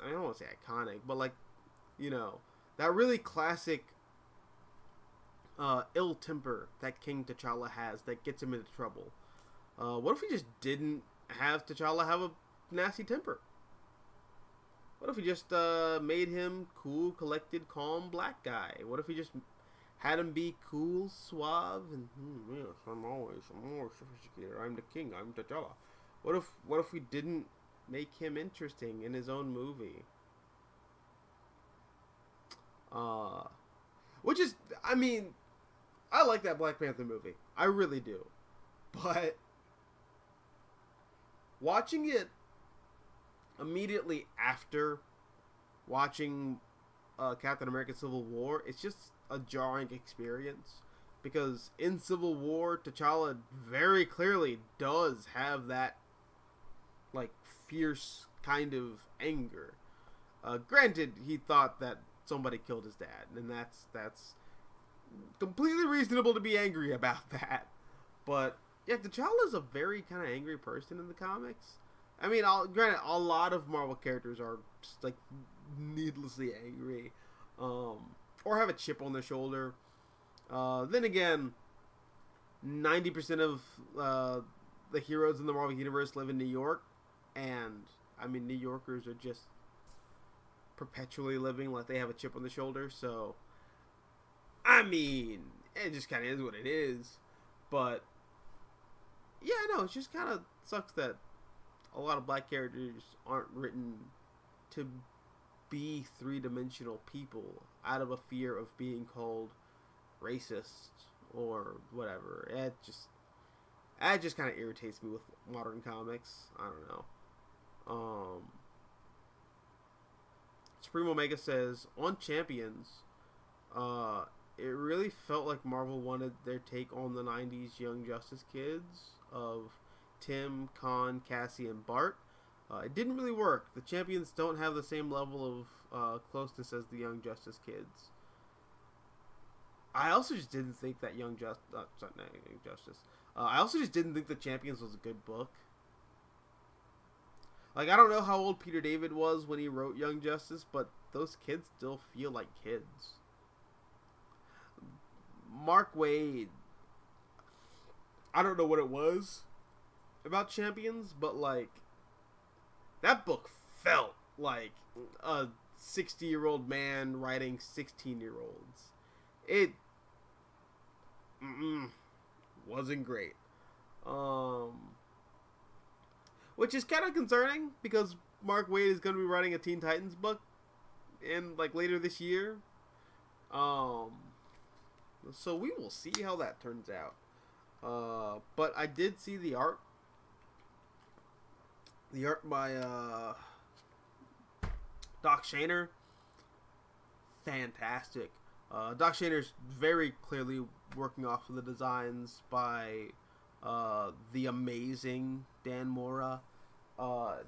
I don't want to say iconic, but like, you know, that really classic ill temper that King T'Challa has that gets him into trouble. What if we just didn't have T'Challa have a nasty temper? What if we just made him cool, collected, calm black guy? What if we just had him be cool, suave, and yes, I'm more sophisticated. I'm the king. I'm T'Challa. What if we didn't make him interesting in his own movie? Which is, I mean, I like that Black Panther movie. I really do. But watching it immediately after watching Captain America Civil War, it's just a jarring experience. Because in Civil War, T'Challa very clearly does have that, like, fierce kind of anger. Granted, he thought that somebody killed his dad, and that's completely reasonable to be angry about that. But yeah, T'Challa's a very kind of angry person in the comics. I mean, granted, a lot of Marvel characters are just, like, needlessly angry, or have a chip on their shoulder. Then again, 90% of the heroes in the Marvel Universe live in New York, and I mean, New Yorkers are just perpetually living like they have a chip on the shoulder. So, I mean, it just kind of is what it is. But yeah, no, it just kind of sucks that a lot of black characters aren't written to be three-dimensional people out of a fear of being called racist or whatever. It just kind of irritates me with modern comics. I don't know. Supreme Omega says, on Champions, it really felt like Marvel wanted their take on the 90s Young Justice kids of Tim, Khan, Cassie, and Bart. It didn't really work. The Champions don't have the same level of closeness as the Young Justice kids. I also just didn't think that Young Justice. I also just didn't think the Champions was a good book. Like, I don't know how old Peter David was when he wrote Young Justice, but those kids still feel like kids. Mark Waid, I don't know what it was about Champions, but, like, that book felt like a 60-year-old man writing 16-year-olds. It wasn't great. Which is kind of concerning because Mark Waid is going to be writing a Teen Titans book in, like, later this year. So we will see how that turns out. But I did see the art. The art by Doc Shaner. Fantastic. Doc Shaner's very clearly working off of the designs by the amazing Dan Mora.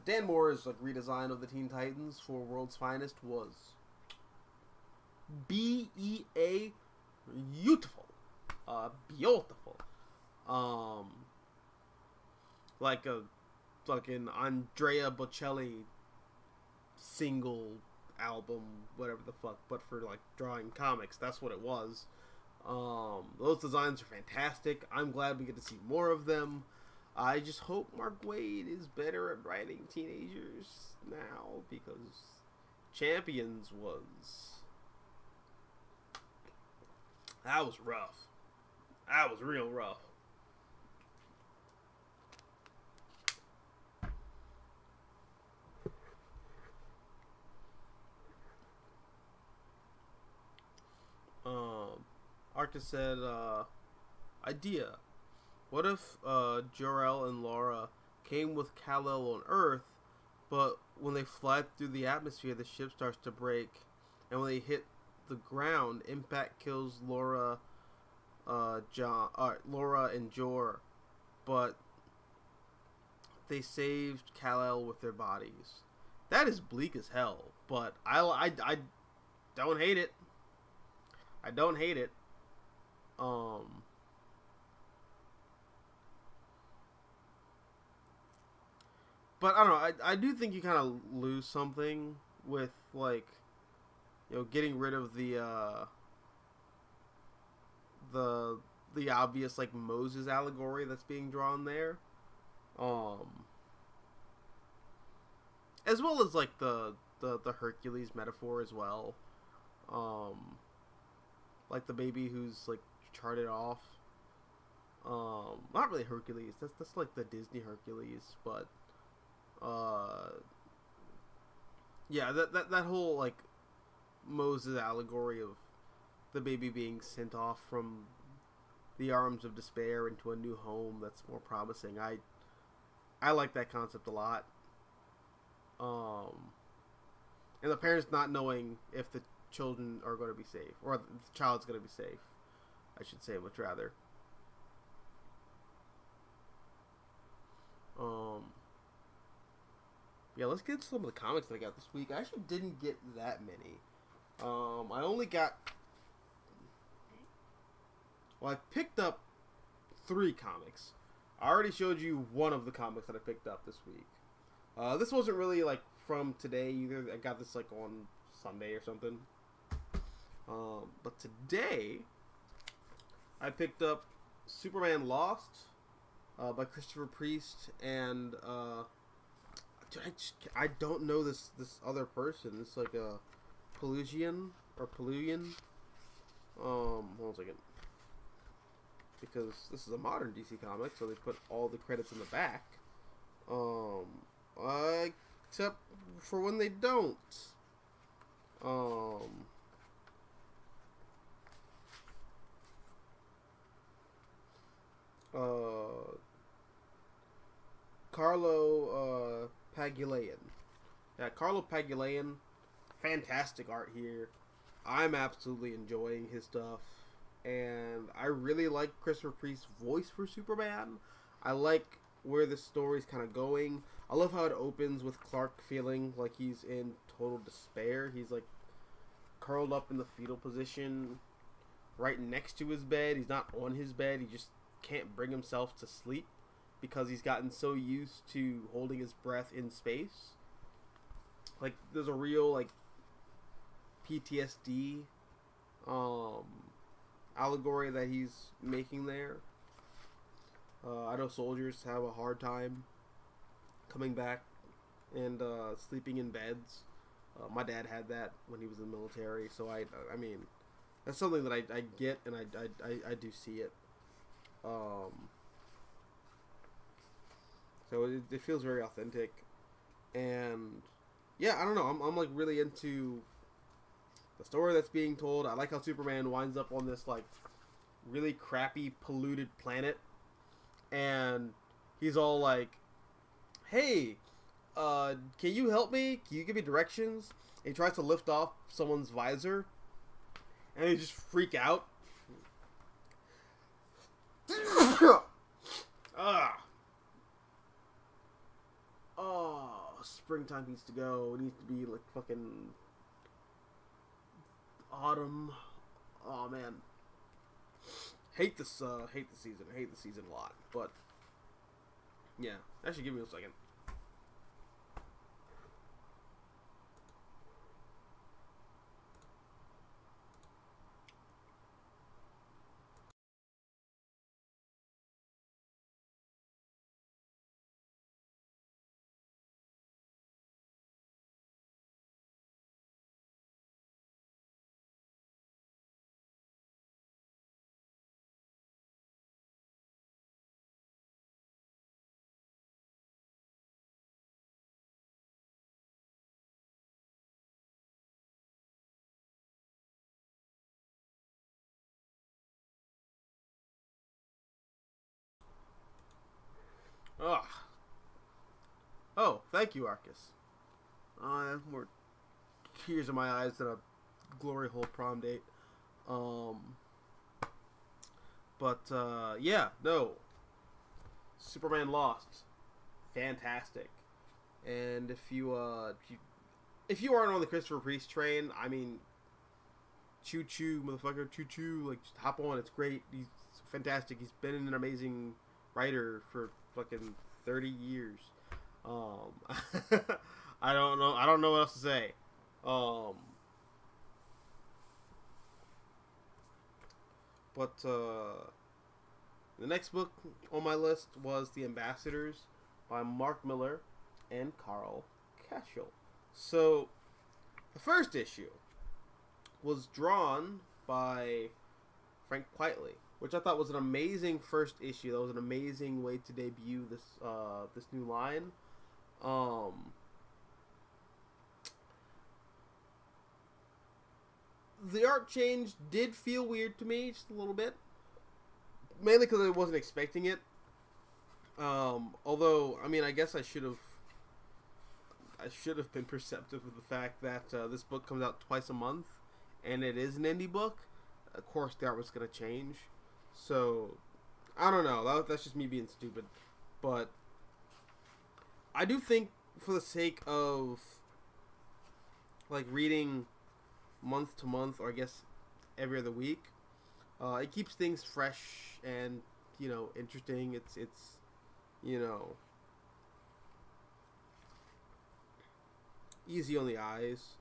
Dan Mora's, like, redesign of the Teen Titans for World's Finest was B-E-A beautiful. Beautiful. Like a fucking Andrea Bocelli single album, whatever the fuck, but for, like, drawing comics. That's what it was. Those designs are fantastic. I'm glad we get to see more of them. I just hope Mark Waid is better at writing teenagers now, because Champions that was rough. That was real rough. Arctis said, idea. What if Jor-El and Laura came with Kal-El on Earth, but when they fly through the atmosphere, the ship starts to break, and when they hit the ground, impact kills Laura and Jor, but they saved Kal-El with their bodies. That is bleak as hell, but I don't hate it. I don't hate it. But I don't know. I do think you kind of lose something with, like, you know, getting rid of the obvious, like, Moses allegory that's being drawn there, as well as, like, the Hercules metaphor as well, like the baby who's, like, charted off. Not really Hercules. That's like the Disney Hercules, but yeah, that whole, like, Moses allegory of the baby being sent off from the arms of despair into a new home that's more promising. I like that concept a lot. And the parents not knowing if the children are going to be safe, or the child's going to be safe, I should say, much rather. Yeah, let's get to some of the comics that I got this week. I actually didn't get that many. I only got... Well, I picked up 3 comics. I already showed you one of the comics that I picked up this week. This wasn't really, like, from today either. I got this, like, on Sunday or something. But today, I picked up Superman Lost by Christopher Priest and... dude, I don't know this other person. It's like a Pelusian or Pelusian. Hold on a second. Because this is a modern DC comic, so they put all the credits in the back. Except for when they don't. Carlo Pagulayan. Yeah, Carlo Pagulayan. Fantastic art here. I'm absolutely enjoying his stuff. And I really like Christopher Priest's voice for Superman. I like where the story's kind of going. I love how it opens with Clark feeling like he's in total despair. He's like curled up in the fetal position right next to his bed. He's not on his bed. He just can't bring himself to sleep because he's gotten so used to holding his breath in space. Like, there's a real, like, PTSD allegory that he's making there. I know soldiers have a hard time coming back and sleeping in beds. My dad had that when he was in the military, so I mean, that's something that I get, and I do see it. So it feels very authentic, and yeah, I don't know. I'm like really into the story that's being told. I like how Superman winds up on this like really crappy, polluted planet, and he's all like, "Hey, can you help me? Can you give me directions?" And he tries to lift off someone's visor, and they just freak out. Oh, springtime needs to go. It needs to be like fucking autumn. Oh man, hate this. Hate the season. I hate the season a lot. But yeah, actually, give me a second. Ugh. Oh, thank you, Arcus. I have more tears in my eyes than a glory hole prom date. Yeah, no. Superman Lost, fantastic. And if you aren't on the Christopher Priest train, I mean, choo choo, motherfucker, choo choo, like just hop on. It's great. He's fantastic. He's been an amazing writer for fucking 30 years. I don't know what else to say. The next book on my list was The Ambassadors by Mark Miller and Carl Cashel. So, the first issue was drawn by Frank Quitely, which I thought was an amazing first issue. That was an amazing way to debut this new line. The art change did feel weird to me, just a little bit. Mainly because I wasn't expecting it. Although, I mean, I guess I should have been perceptive of the fact that this book comes out twice a month, and it is an indie book. Of course, that was going to change. So, I don't know. That's just me being stupid. But I do think, for the sake of like reading month to month, or I guess every other week, it keeps things fresh and interesting. It's you know easy on the eyes.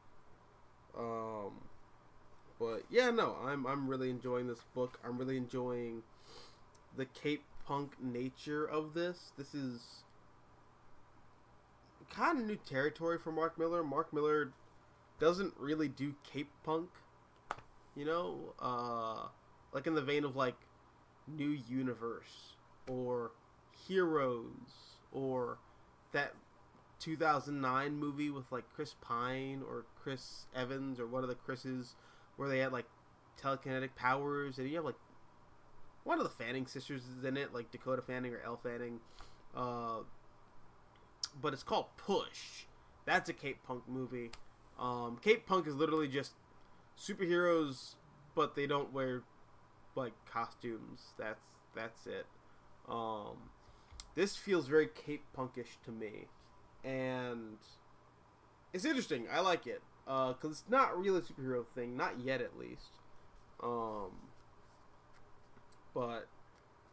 But yeah, no, I'm really enjoying this book. I'm really enjoying the Cape Punk nature of this. This is kind of new territory for Mark Miller. Mark Miller doesn't really do Cape Punk, like in the vein of like New Universe or Heroes or that 2009 movie with like Chris Pine or Chris Evans or one of the Chris's, where they had like telekinetic powers, and you have like one of the Fanning sisters is in it, like Dakota Fanning or Elle Fanning, but it's called Push. That's a Cape Punk movie. Cape Punk is literally just superheroes, but they don't wear like costumes. That's it. This feels very Cape Punkish to me, and it's interesting. I like it because it's not really a superhero thing, not yet at least. But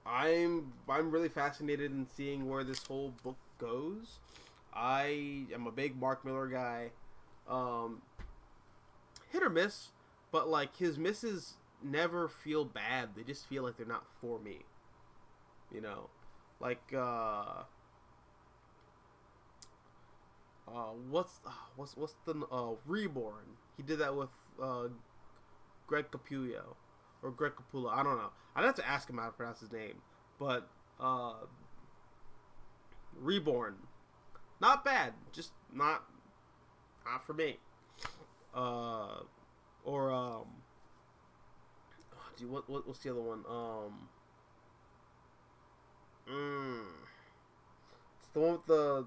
I'm really fascinated in seeing where this whole book goes. I am a big Mark Miller guy. Hit or miss, but like his misses never feel bad. They just feel like they're not for me. Like what's the Reborn? He did that with Greg Capullo or Greg Capullo. I don't know. I'd have to ask him how to pronounce his name. But Reborn, not bad, just not for me. What's the other one? It's the one with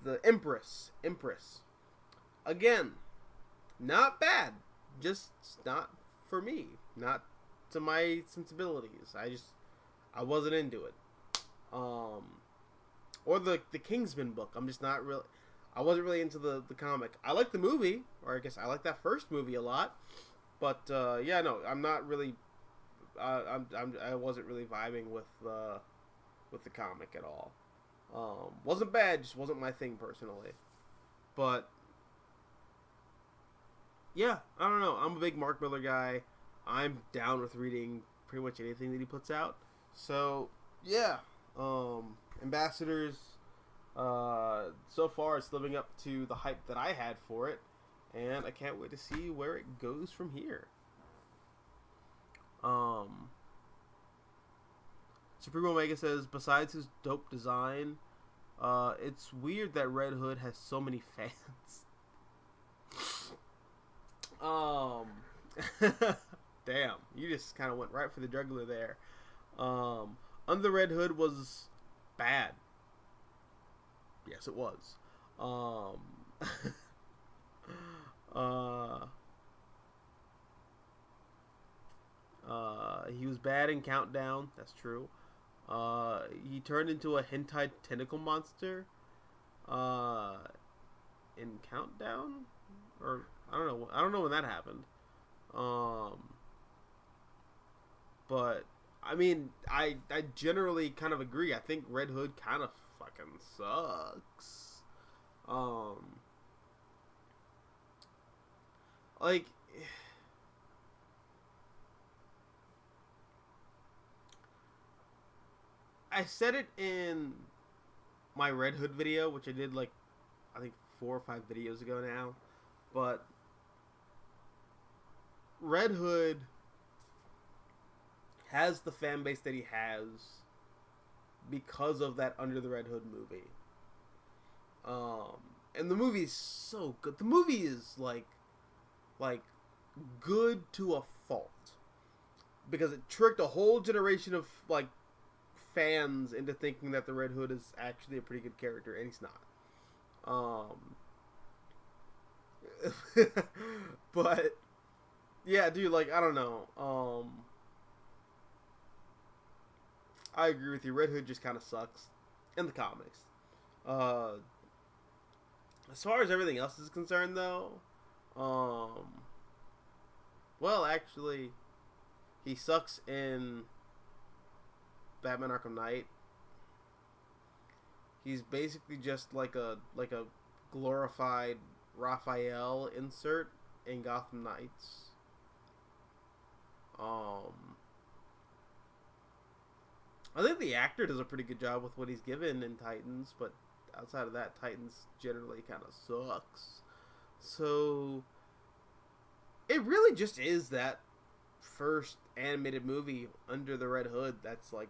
the Empress. Again, not bad, just not for me, not to my sensibilities. I wasn't into it. Or the Kingsman book. I'm just not really. I wasn't really into the comic. I like the movie, or I guess I like that first movie a lot. But yeah, no, I'm not really. I wasn't really vibing with the comic at all. Wasn't bad, just wasn't my thing personally. But yeah, I don't know. I'm a big Mark Miller guy. I'm down with reading pretty much anything that he puts out. So yeah, Ambassadors. So far, it's living up to the hype that I had for it, and I can't wait to see where it goes from here. Supreme Omega says, besides his dope design, it's weird that Red Hood has so many fans. Damn, you just kind of went right for the jugular there. Under Red Hood was bad. Yes, it was. He was bad in Countdown. That's true. He turned into a hentai tentacle monster. In Countdown, or I don't know. I don't know when that happened. But I mean, I generally kind of agree. I think Red Hood kind of fucking sucks. Like, I said it in my Red Hood video, which I did like, I think 4 or 5 videos ago now, but Red Hood has the fan base that he has because of that Under the Red Hood movie. And the movie is so good. The movie is like good to a fault, because it tricked a whole generation of like fans into thinking that the Red Hood is actually a pretty good character, and he's not. But yeah, dude, like, I don't know. I agree with you. Red Hood just kind of sucks in the comics. As far as everything else is concerned, though, well, actually, he sucks in Batman Arkham Knight. He's basically just like a glorified Raphael insert in Gotham Knights. I think the actor does a pretty good job with what he's given in Titans, but outside of that, Titans generally kind of sucks. So it really just is that first animated movie under the Red Hood that's like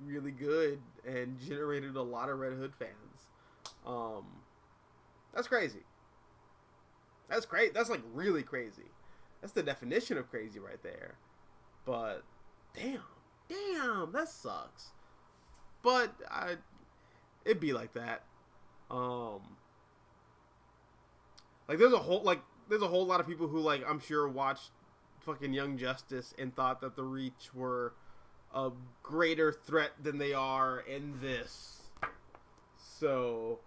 really good and generated a lot of Red Hood fans. That's crazy. That's great. That's like really crazy. That's the definition of crazy right there. But damn, that sucks. But it'd be like that. Like there's a whole lot of people who, like, I'm sure watched fucking Young Justice and thought that the Reach were a greater threat than they are in this. So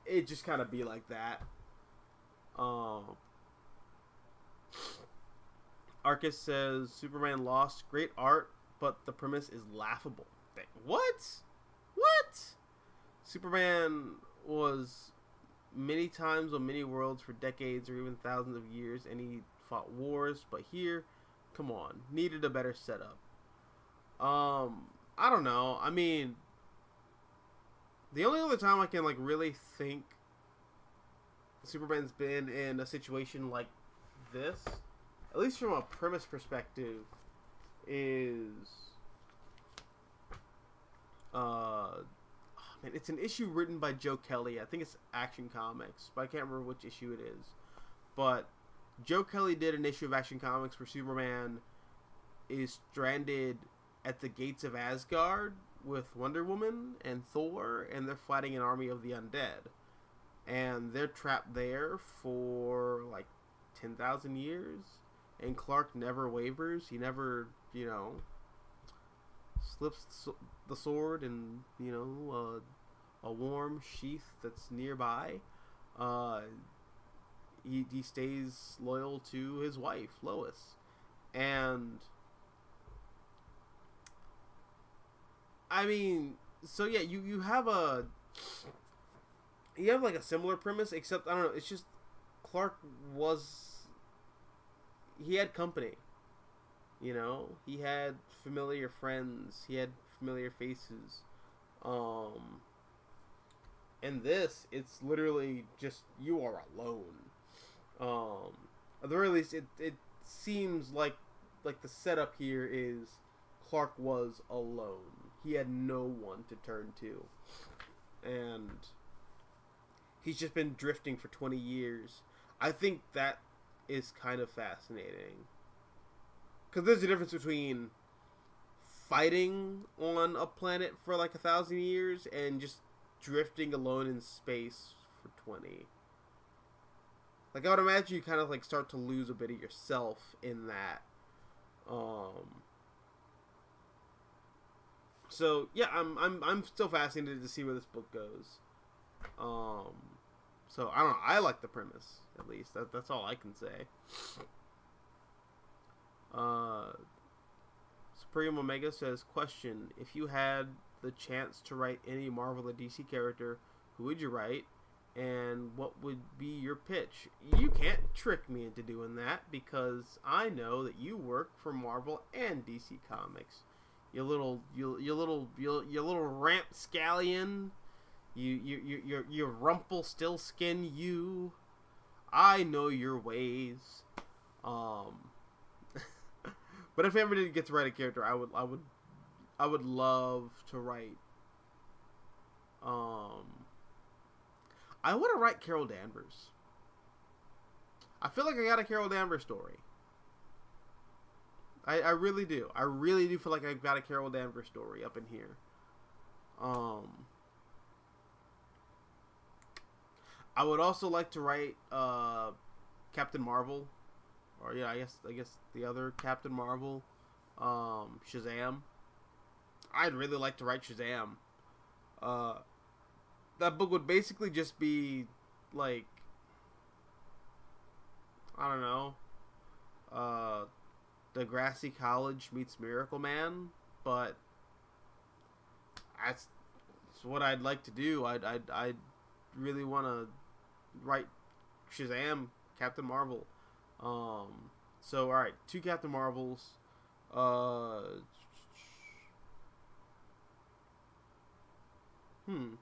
it just kind of be like that. Arcus says Superman lost great art, but the premise is laughable. What? Superman was many times on many worlds for decades or even thousands of years, and he fought wars, but here, come on, needed a better setup. I don't know. I mean, the only other time I can like really think Superman's been in a situation like this, at least from a premise perspective, is it's an issue written by Joe Kelly. I think it's Action Comics, but I can't remember which issue it is. But Joe Kelly did an issue of Action Comics where Superman is stranded at the gates of Asgard with Wonder Woman and Thor, and they're fighting an army of the undead. And they're trapped there for like 10,000 years. And Clark never wavers. He never, slips the sword and, a warm sheath that's nearby. He stays loyal to his wife, Lois. And I mean, so yeah, you have like a similar premise, except, I don't know, it's just Clark he had company. He had familiar friends. He had familiar faces. In this, it's literally just you are alone. At the very least, it seems like the setup here is Clark was alone. He had no one to turn to. And he's just been drifting for 20 years. I think that is kind of fascinating. Because there's a difference between fighting on a planet for like 1,000 years and just drifting alone in space for 20. Like, I would imagine you kind of like start to lose a bit of yourself in that. So yeah, I'm still fascinated to see where this book goes. So I don't know. I like the premise, at least. That's all I can say. Supreme Omega says, question: if you had the chance to write any Marvel or DC character, who would you write, and what would be your pitch? You can't trick me into doing that, because I know that you work for Marvel and DC Comics. You little ramscallion. You Rumpelstiltskin, you. I know your ways. But if I ever did get to write a character, I would love to write. I want to write Carol Danvers. I feel like I got a Carol Danvers story. I really do. I really do feel like I've got a Carol Danvers story up in here. I would also like to write Captain Marvel, or yeah, I guess the other Captain Marvel, Shazam. I'd really like to write Shazam. Uh, that book would basically just be like, I don't know, Degrassi College meets Miracle Man, but that's what I'd like to do. I'd really want to write Shazam, Captain Marvel. So all right, 2 Captain Marvels. Uh, hmm.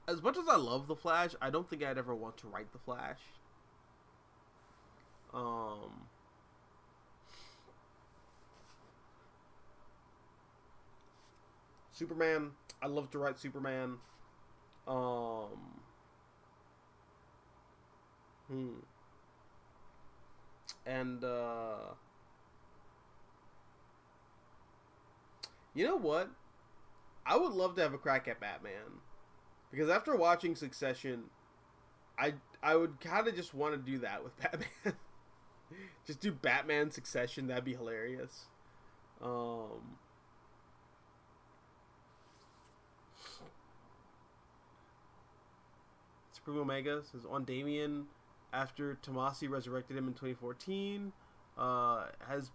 As much as I love the Flash, I don't think I'd ever want to write the Flash. Um, Superman. I love to write Superman. Um, hmm. And you know what? I would love to have a crack at Batman because after watching Succession, I would kind of just want to do that with Batman. Just do Batman Succession. That'd be hilarious. Um, Supreme Omega says on Damien after Tomasi resurrected him in 2014. Has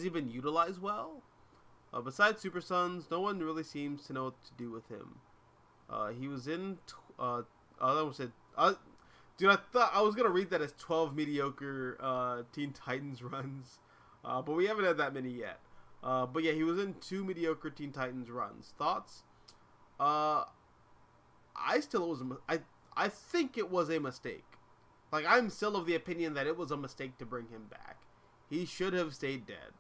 he been utilized well? Besides Super Sons, no one really seems to know what to do with him. He was in. I almost said. Dude, I thought I was gonna read that as 12 mediocre Teen Titans runs, but we haven't had that many yet. But yeah, he was in 2 mediocre Teen Titans runs. Thoughts? I still was. I think it was a mistake. Like I'm still of the opinion that it was a mistake to bring him back. He should have stayed dead.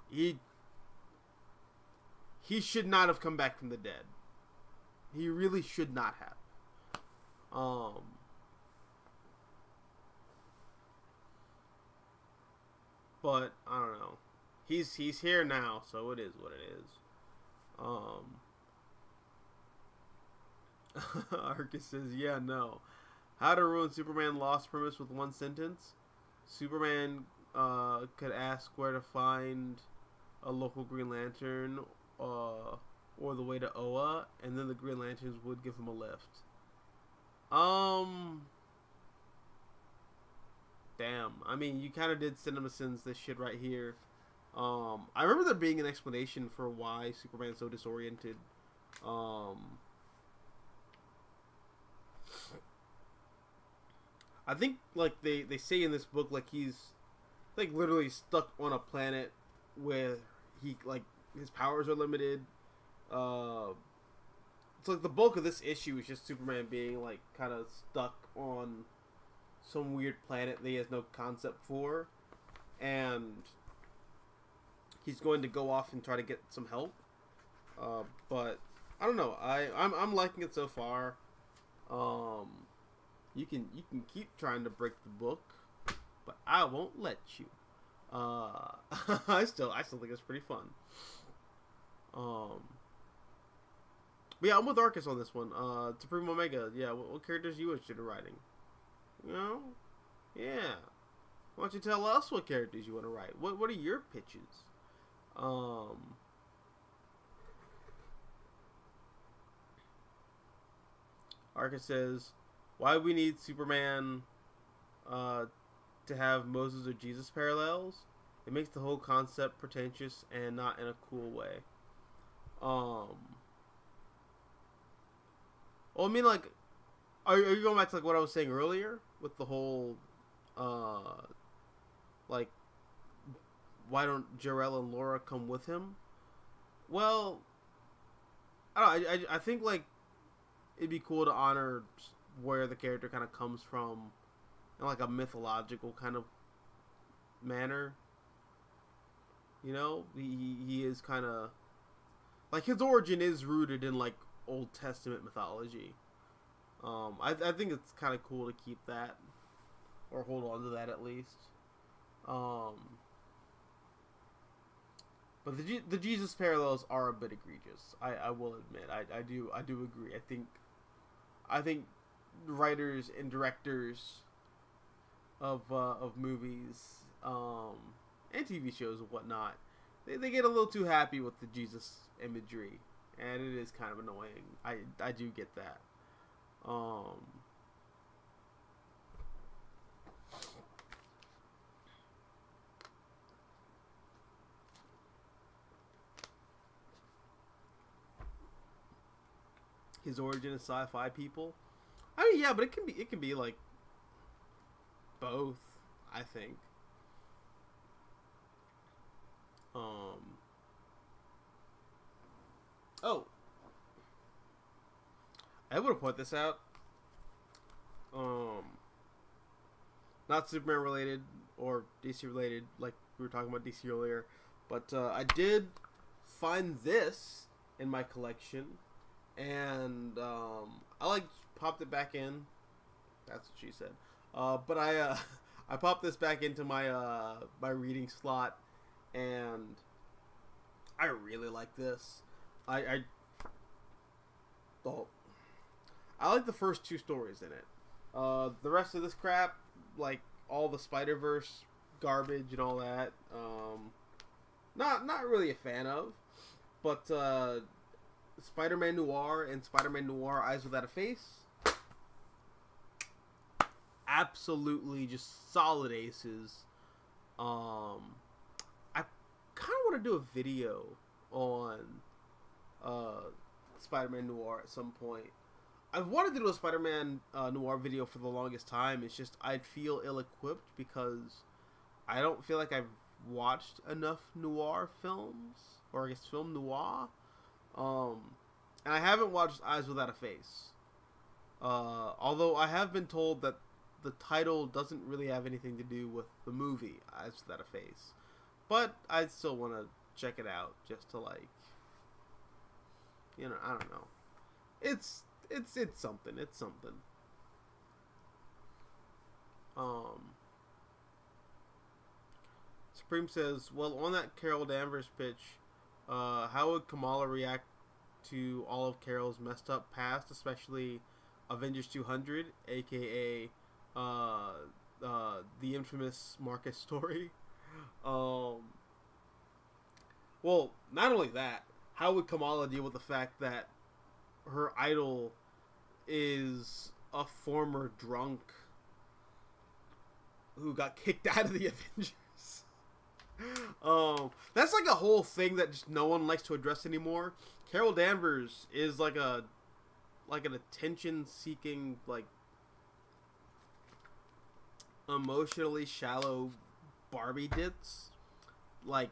He should not have come back from the dead. He really should not have. But I don't know. He's here now, so it is what it is. Arcus says, yeah, no. How to ruin Superman lost premise with one sentence. Superman could ask where to find a local Green Lantern or the way to Oa, and then the Green Lanterns would give him a lift. Damn. I mean, you kind of did CinemaSins this shit right here. I remember there being an explanation for why Superman's so disoriented. I think, like, they say in this book, like, he's, like, literally stuck on a planet where he, like, his powers are limited. It's like the bulk of this issue is just Superman being, like, kind of stuck on some weird planet that he has no concept for. And he's going to go off and try to get some help. But, I don't know. I'm liking it so far. You can keep trying to break the book, but I won't let you. I still think it's pretty fun. But yeah, I'm with Arcus on this one. Supreme Omega, yeah. What characters are you interested in writing? You know, yeah. Why don't you tell us what characters you want to write? What are your pitches? Arcus says, why we need Superman to have Moses or Jesus parallels? It makes the whole concept pretentious and not in a cool way. Well, I mean, like, are you going back to like what I was saying earlier with the whole, like, why don't Jor-El and Laura come with him? Well, I don't know, I think like it'd be cool to honor where the character kind of comes from in like a mythological kind of manner. You know, he is kind of like his origin is rooted in like Old Testament mythology. I think it's kind of cool to keep that or hold on to that at least. Um, but the Jesus parallels are a bit egregious. I will admit. I do agree. I think writers and directors of movies and TV shows and whatnot, they get a little too happy with the Jesus imagery, and it is kind of annoying. I do get that. His origin is sci-fi people. I mean, yeah, but it can be like both. I think. Oh, I would have point this out. Um, Not Superman related or DC related, like we were talking about DC earlier, but I did find this in my collection, and I like popped it back in. That's what she said. But I I popped this back into my my reading slot, and I really like this. I oh, I like the first two stories in it. The rest of this crap, like all the Spider-Verse garbage and all that, not really a fan of. But Spider-Man Noir and Spider-Man Noir Eyes Without a Face, absolutely just solid aces. I kind of want to do a video on Spider-Man Noir at some point. I've wanted to do a Spider-Man Noir video for the longest time. It's just I'd feel ill-equipped because I don't feel like I've watched enough noir films, or I guess film noir. And I haven't watched Eyes Without a Face. Although I have been told that the title doesn't really have anything to do with the movie Eyes Without a Face. But I still want to check it out just to, like, you know, I don't know. It's something. It's something. Supreme says, well, on that Carol Danvers pitch, how would Kamala react to all of Carol's messed up past, especially Avengers 200, aka the infamous Marcus story? Well, not only that, how would Kamala deal with the fact that her idol is a former drunk who got kicked out of the Avengers? That's like a whole thing that just no one likes to address anymore. Carol Danvers is like an attention-seeking, like, emotionally shallow Barbie ditz. Like,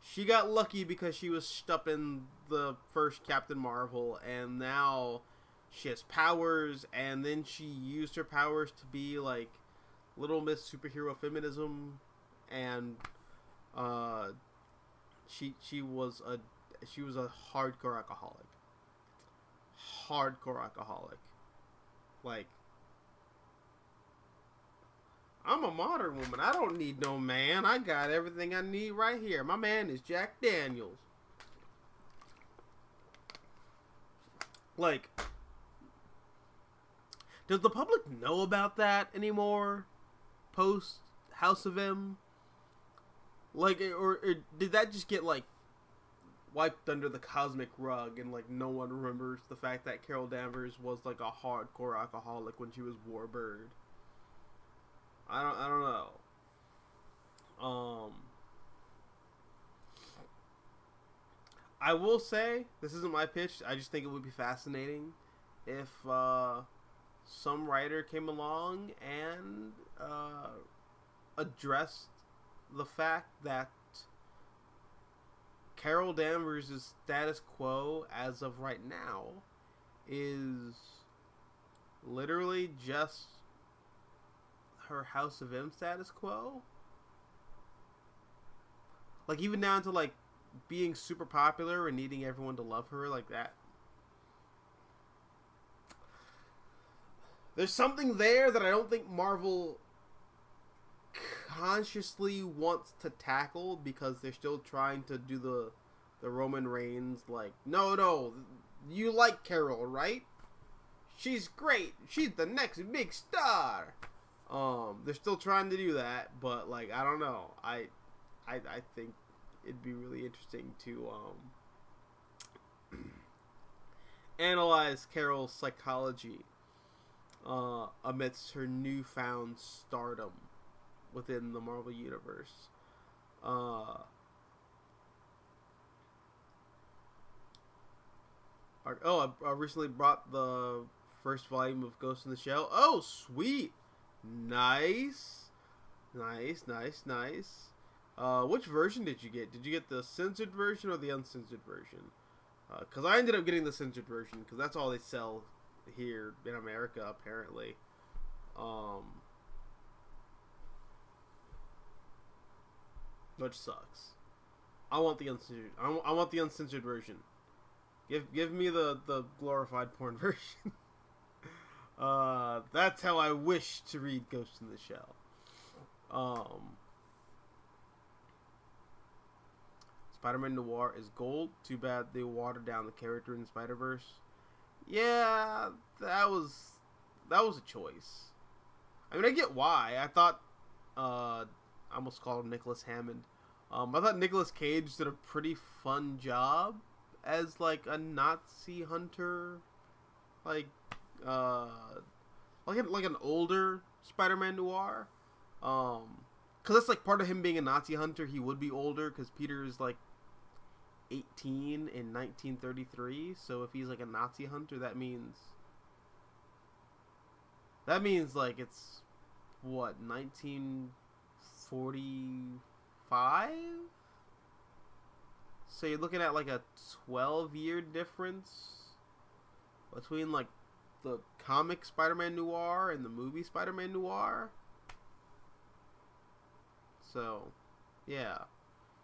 she got lucky because she was stuck in the first Captain Marvel, and now she has powers, and then she used her powers to be like Little Miss Superhero Feminism, and she was a hardcore alcoholic. Like, I'm a modern woman. I don't need no man. I got everything I need right here. My man is Jack Daniels. Like, does the public know about that anymore? Post House of M? Like, or did that just get, like, wiped under the cosmic rug, and, like, no one remembers the fact that Carol Danvers was, like, a hardcore alcoholic when she was Warbird? I don't know. I will say, this isn't my pitch, I just think it would be fascinating if some writer came along and addressed the fact that Carol Danvers' status quo as of right now is literally just her House of M status quo. Like, even down to, like, being super popular and needing everyone to love her like that. there's something there that I don't think Marvel consciously wants to tackle because they're still trying to do the Roman Reigns like, no, you like Carol, right? She's great. She's the next big star. They're still trying to do that, but like I don't know. I think it'd be really interesting to analyze Carol's psychology amidst her newfound stardom within the Marvel Universe. I recently bought the first volume of Ghost in the Shell. Oh, sweet. Nice. Which version did you get? Did you get the censored version or the uncensored version? Because I ended up getting the censored version because that's all they sell here in America, apparently. Which sucks. I want the uncensored. I want the uncensored version. Give me the glorified porn version. That's how I wish to read Ghost in the Shell. Spider-Man Noir is gold. Too bad they watered down the character in Spider-Verse. Yeah, that was a choice. I mean, I get why. I thought, I almost called him Nicholas Hammond. I thought Nicolas Cage did a pretty fun job as like a Nazi hunter, like an older Spider-Man Noir. Cause that's like part of him being a Nazi hunter. He would be older because Peter is like 18 in 1933. So if he's like a Nazi hunter, that means like it's what 1945. So you're looking at like a 12-year difference between like the comic Spider-Man Noir and the movie Spider-Man Noir. So, yeah,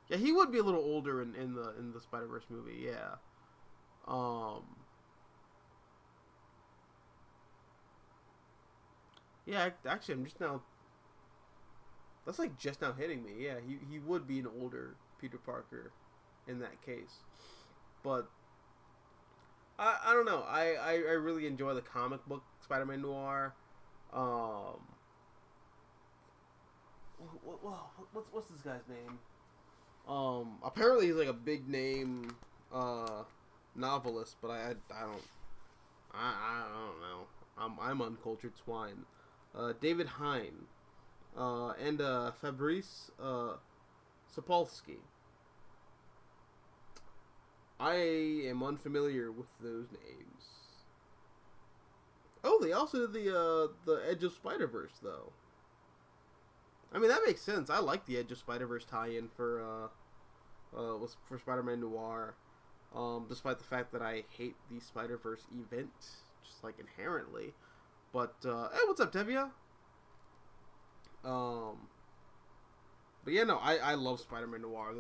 he would be a little older in the Spider-Verse movie. Yeah. Yeah. Actually, I'm just now. That's like just now hitting me. Yeah, he would be an older Peter Parker in that case. But I don't know. I really enjoy the comic book Spider-Man Noir. What's this guy's name? Apparently he's like a big name novelist, but I don't know. I'm uncultured swine. David Hine, and Fabrice Sapolsky. I am unfamiliar with those names. Oh, they also did the Edge of Spider-Verse though. I mean, that makes sense. I like the Edge of Spider-Verse tie-in for Spider-Man Noir, despite the fact that I hate the Spider-Verse event, just like inherently. But hey, what's up, Tevia? But yeah, no, I love Spider-Man Noir.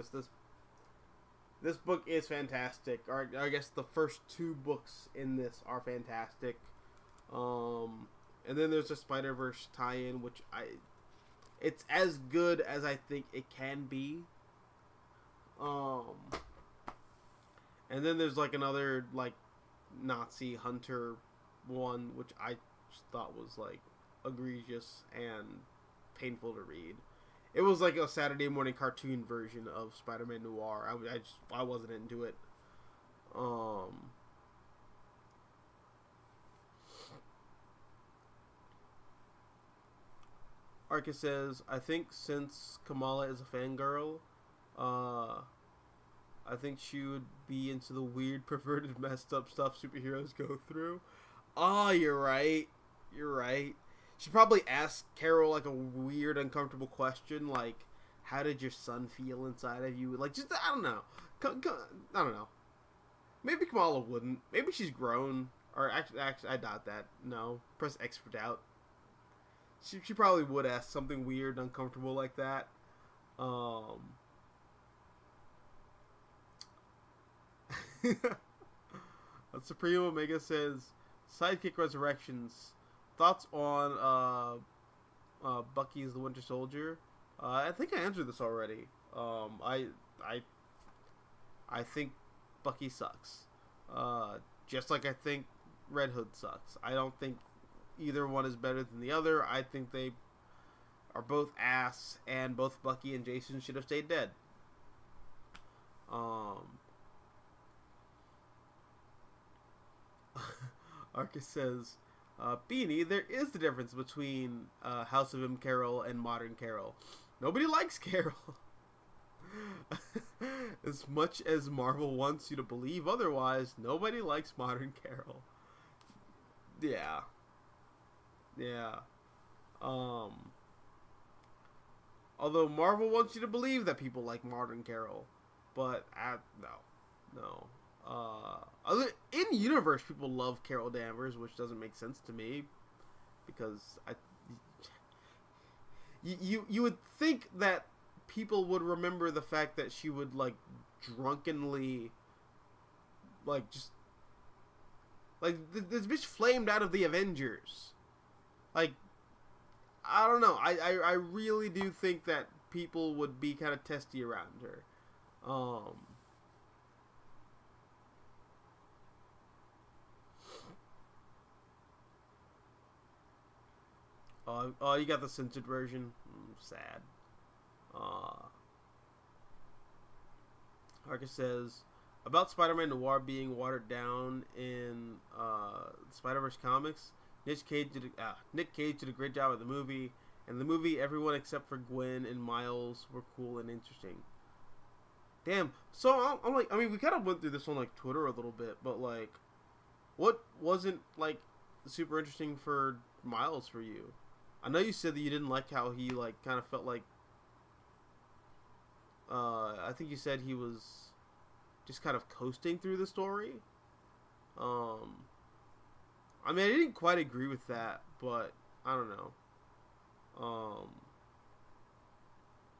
This book is fantastic. Or I guess the first two books in this are fantastic. And then there's a Spider-Verse tie-in, which it's as good as I think it can be. And then there's like another like Nazi hunter one, which I just thought was like egregious and painful to read. It was like a Saturday morning cartoon version of Spider-Man Noir. I wasn't into it. Arcus says, I think since Kamala is a fangirl, I think she would be into the weird, perverted, messed up stuff superheroes go through. Oh, you're right. She probably asked Carol like a weird, uncomfortable question, like, "How did your son feel inside of you?" Like, just I don't know. I don't know. Maybe Kamala wouldn't. Maybe she's grown. Or actually, I doubt that. No, press X for doubt. She probably would ask something weird, uncomfortable like that. Supreme Omega says, Sidekick Resurrections thoughts on Bucky's the Winter Soldier? I think I answered this already. I I think Bucky sucks. Just like I think Red Hood sucks. I don't think either one is better than the other. I think they are both ass, and both Bucky and Jason should have stayed dead. Um, Arcus says, Beanie, there is the difference between House of M. Carol and Modern Carol. Nobody likes Carol. As much as Marvel wants you to believe otherwise, nobody likes Modern Carol. Yeah. Yeah. Although Marvel wants you to believe that people like Modern Carol. But, no. In universe, people love Carol Danvers, which doesn't make sense to me, because you would think that people would remember the fact that she would like drunkenly, like just like this bitch flamed out of the Avengers. Like, I don't know. I really do think that people would be kind of testy around her. Oh, you got the censored version. Sad. Arcus says about Spider-Man Noir being watered down in Spider-Verse comics. Nick Cage did a great job of the movie. And the movie, everyone except for Gwen and Miles were cool and interesting. Damn. So I'm like, I mean, we kind of went through this on like Twitter a little bit, but like, what wasn't like super interesting for Miles for you? I know you said that you didn't like how he like kind of felt like. I think you said he was just kind of coasting through the story. I mean, I didn't quite agree with that, but I don't know.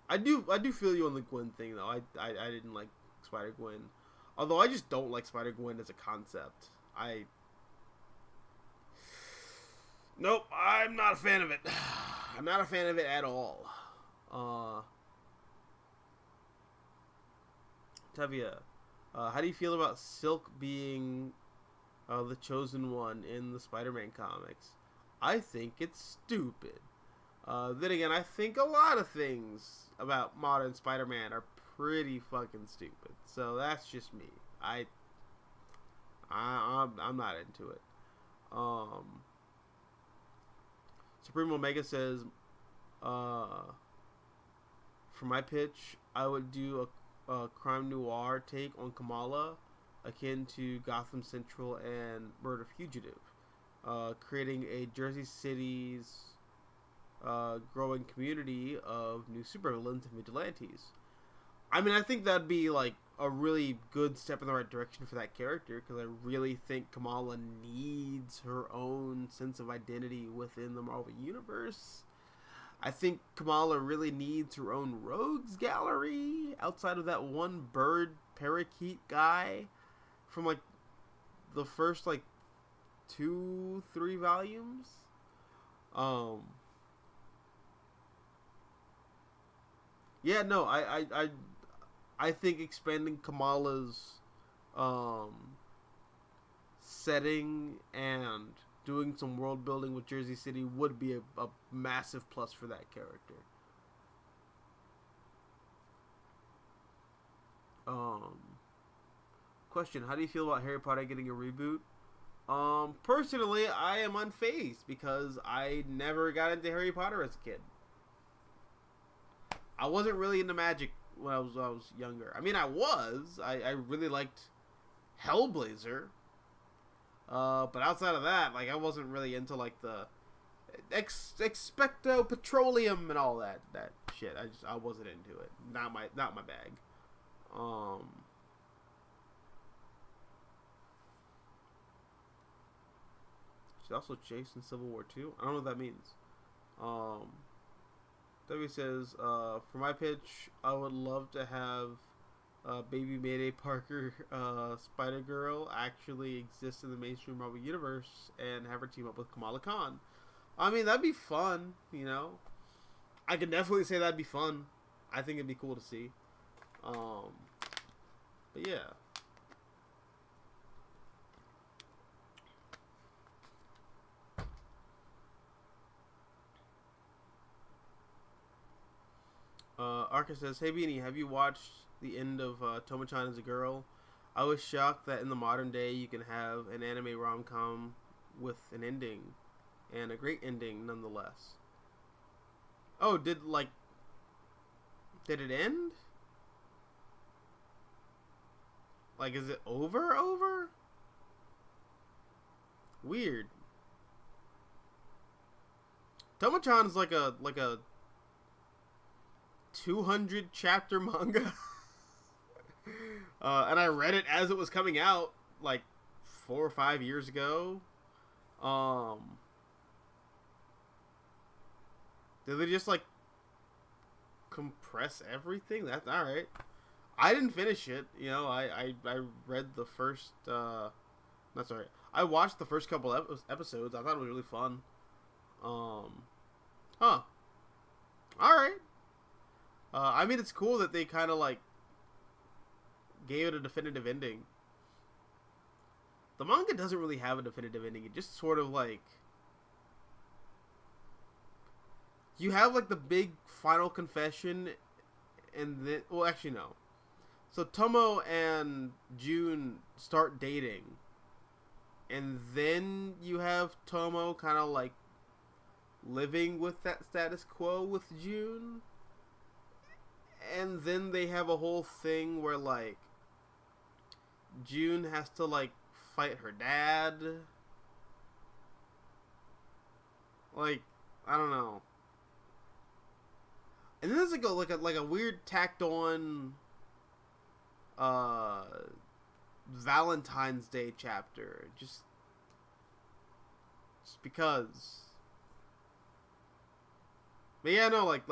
I do feel you on the Gwen thing though. I didn't like Spider-Gwen, although I just don't like Spider-Gwen as a concept. Nope, I'm not a fan of it. I'm not a fan of it at all. Tavia, how do you feel about Silk being the chosen one in the Spider-Man comics? I think it's stupid. Then again, I think a lot of things about modern Spider-Man are pretty fucking stupid. So that's just me. I'm not into it. Supreme Omega says, for my pitch, I would do a crime noir take on Kamala, akin to Gotham Central and Murder Fugitive, creating a Jersey City's growing community of new supervillains and vigilantes. I mean, I think that'd be like a really good step in the right direction for that character, because I really think Kamala needs her own sense of identity within the Marvel Universe. I think Kamala really needs her own rogues gallery outside of that one bird parakeet guy from like the first like 2-3 volumes. Yeah, no, I think expanding Kamala's setting and doing some world building with Jersey City would be a massive plus for that character. Question: how do you feel about Harry Potter getting a reboot? Personally, I am unfazed because I never got into Harry Potter as a kid. I wasn't really into magic when I was younger. I mean, I really liked Hellblazer. But outside of that, like, I wasn't really into like the Expecto Petroleum and all that shit. I wasn't into it. Not my bag. She's also chased in Civil War 2. I don't know what that means. W says, for my pitch, I would love to have baby Mayday Parker Spider-Girl actually exist in the mainstream Marvel Universe and have her team up with Kamala Khan. I mean, that'd be fun, you know. I could definitely say that'd be fun. I think it'd be cool to see. Um, but yeah. Arca says, "Hey Beanie, have you watched the end of Tomo-chan as a girl? I was shocked that in the modern day you can have an anime rom-com with an ending, and a great ending nonetheless." Oh, did it end? Like, is it over? Over? Weird. Tomo-chan's like a 200 chapter manga. And I read it as it was coming out, like 4 or 5 years ago. Did they just like compress everything? That's all right. I didn't finish it. You know, I read the first. That's all right. I watched the first couple episodes. I thought it was really fun. Huh. All right. I mean, it's cool that they kind of like gave it a definitive ending. The manga doesn't really have a definitive ending. It just sort of like you have like the big final confession, and then well, actually no. So Tomo and June start dating, and then you have Tomo kind of like living with that status quo with June, and then they have a whole thing where like June has to like fight her dad. Like, I don't know. And then there's like a weird tacked on Valentine's Day chapter. Just because. But yeah, no, like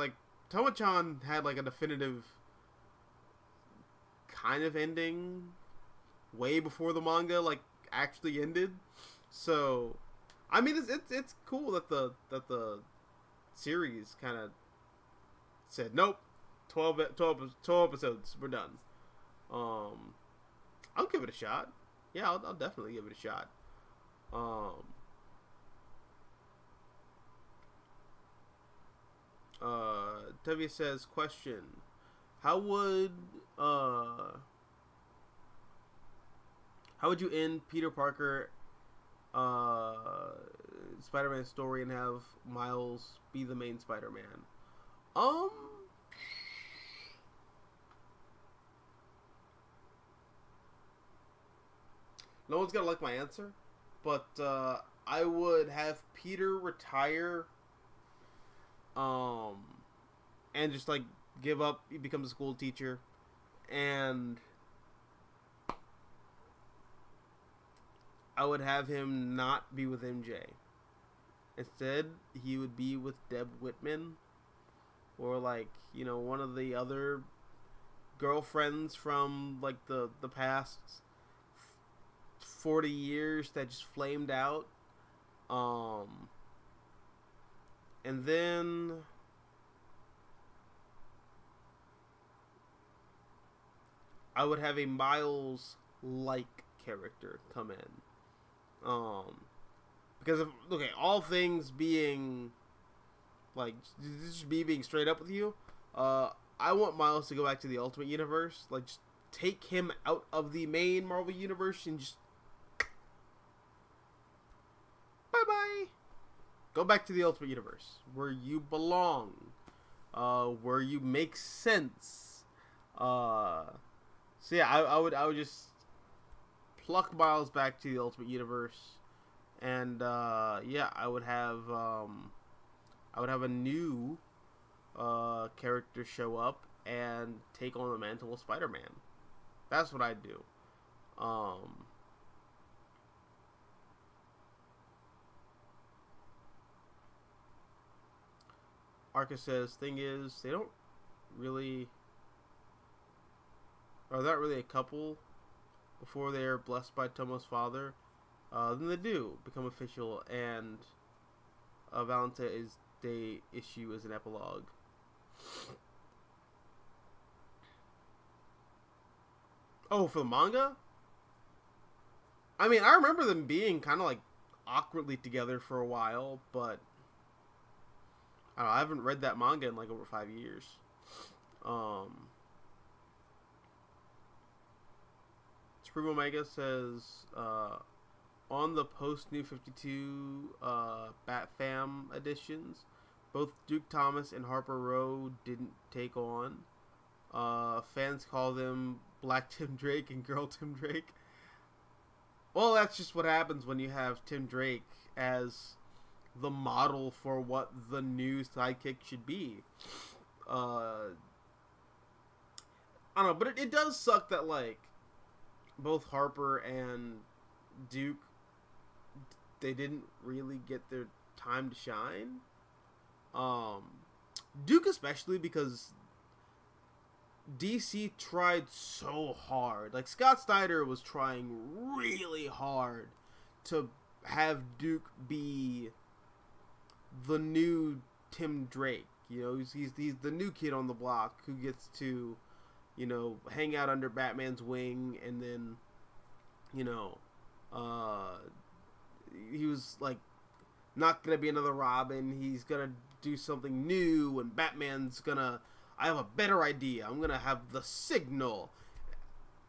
Tomo-chan had like a definitive kind of ending way before the manga like actually ended. So, I mean, it's cool that the series kind of said nope, 12 episodes, we're done. I'll give it a shot. Yeah, I'll definitely give it a shot. Tevye says, question: How would you end Peter Parker Spider-Man story and have Miles be the main Spider-Man? No one's gonna like my answer, but I would have Peter retire, and just like give up. He becomes a school teacher, and I would have him not be with MJ. Instead, he would be with Deb Whitman, or like, you know, one of the other girlfriends from like the past 40 years that just flamed out. And then I would have a Miles like character come in. Because of, okay, all things being like, just me being straight up with you, I want Miles to go back to the Ultimate Universe. Like, just take him out of the main Marvel Universe and just bye-bye. Go back to the Ultimate Universe, where you belong, where you make sense. So yeah, I would just pluck Miles back to the Ultimate Universe, and yeah, I would have a new character show up and take on the mantle of Spider-Man. That's what I'd do. Arca says, thing is, they don't really, or they're not really a couple before they are blessed by Tomo's father. Then they do become official, and Valentine's Day issue as an epilogue. Oh, for the manga? I mean, I remember them being kind of like awkwardly together for a while, but I don't know, I haven't read that manga in like over 5 years. Supreme Omega says, on the post New 52 Bat Fam editions, both Duke Thomas and Harper Row didn't take on. Fans call them Black Tim Drake and Girl Tim Drake. Well, that's just what happens when you have Tim Drake as the model for what the new sidekick should be. I don't know, but it does suck that, like, both Harper and Duke, they didn't really get their time to shine. Duke especially, because DC tried so hard. Like, Scott Snyder was trying really hard to have Duke be the new Tim Drake. You know, he's the new kid on the block who gets to, you know, hang out under Batman's wing, and then, you know, he was like not gonna be another Robin. He's gonna do something new, and Batman's gonna, I have a better idea. I'm gonna have the Signal.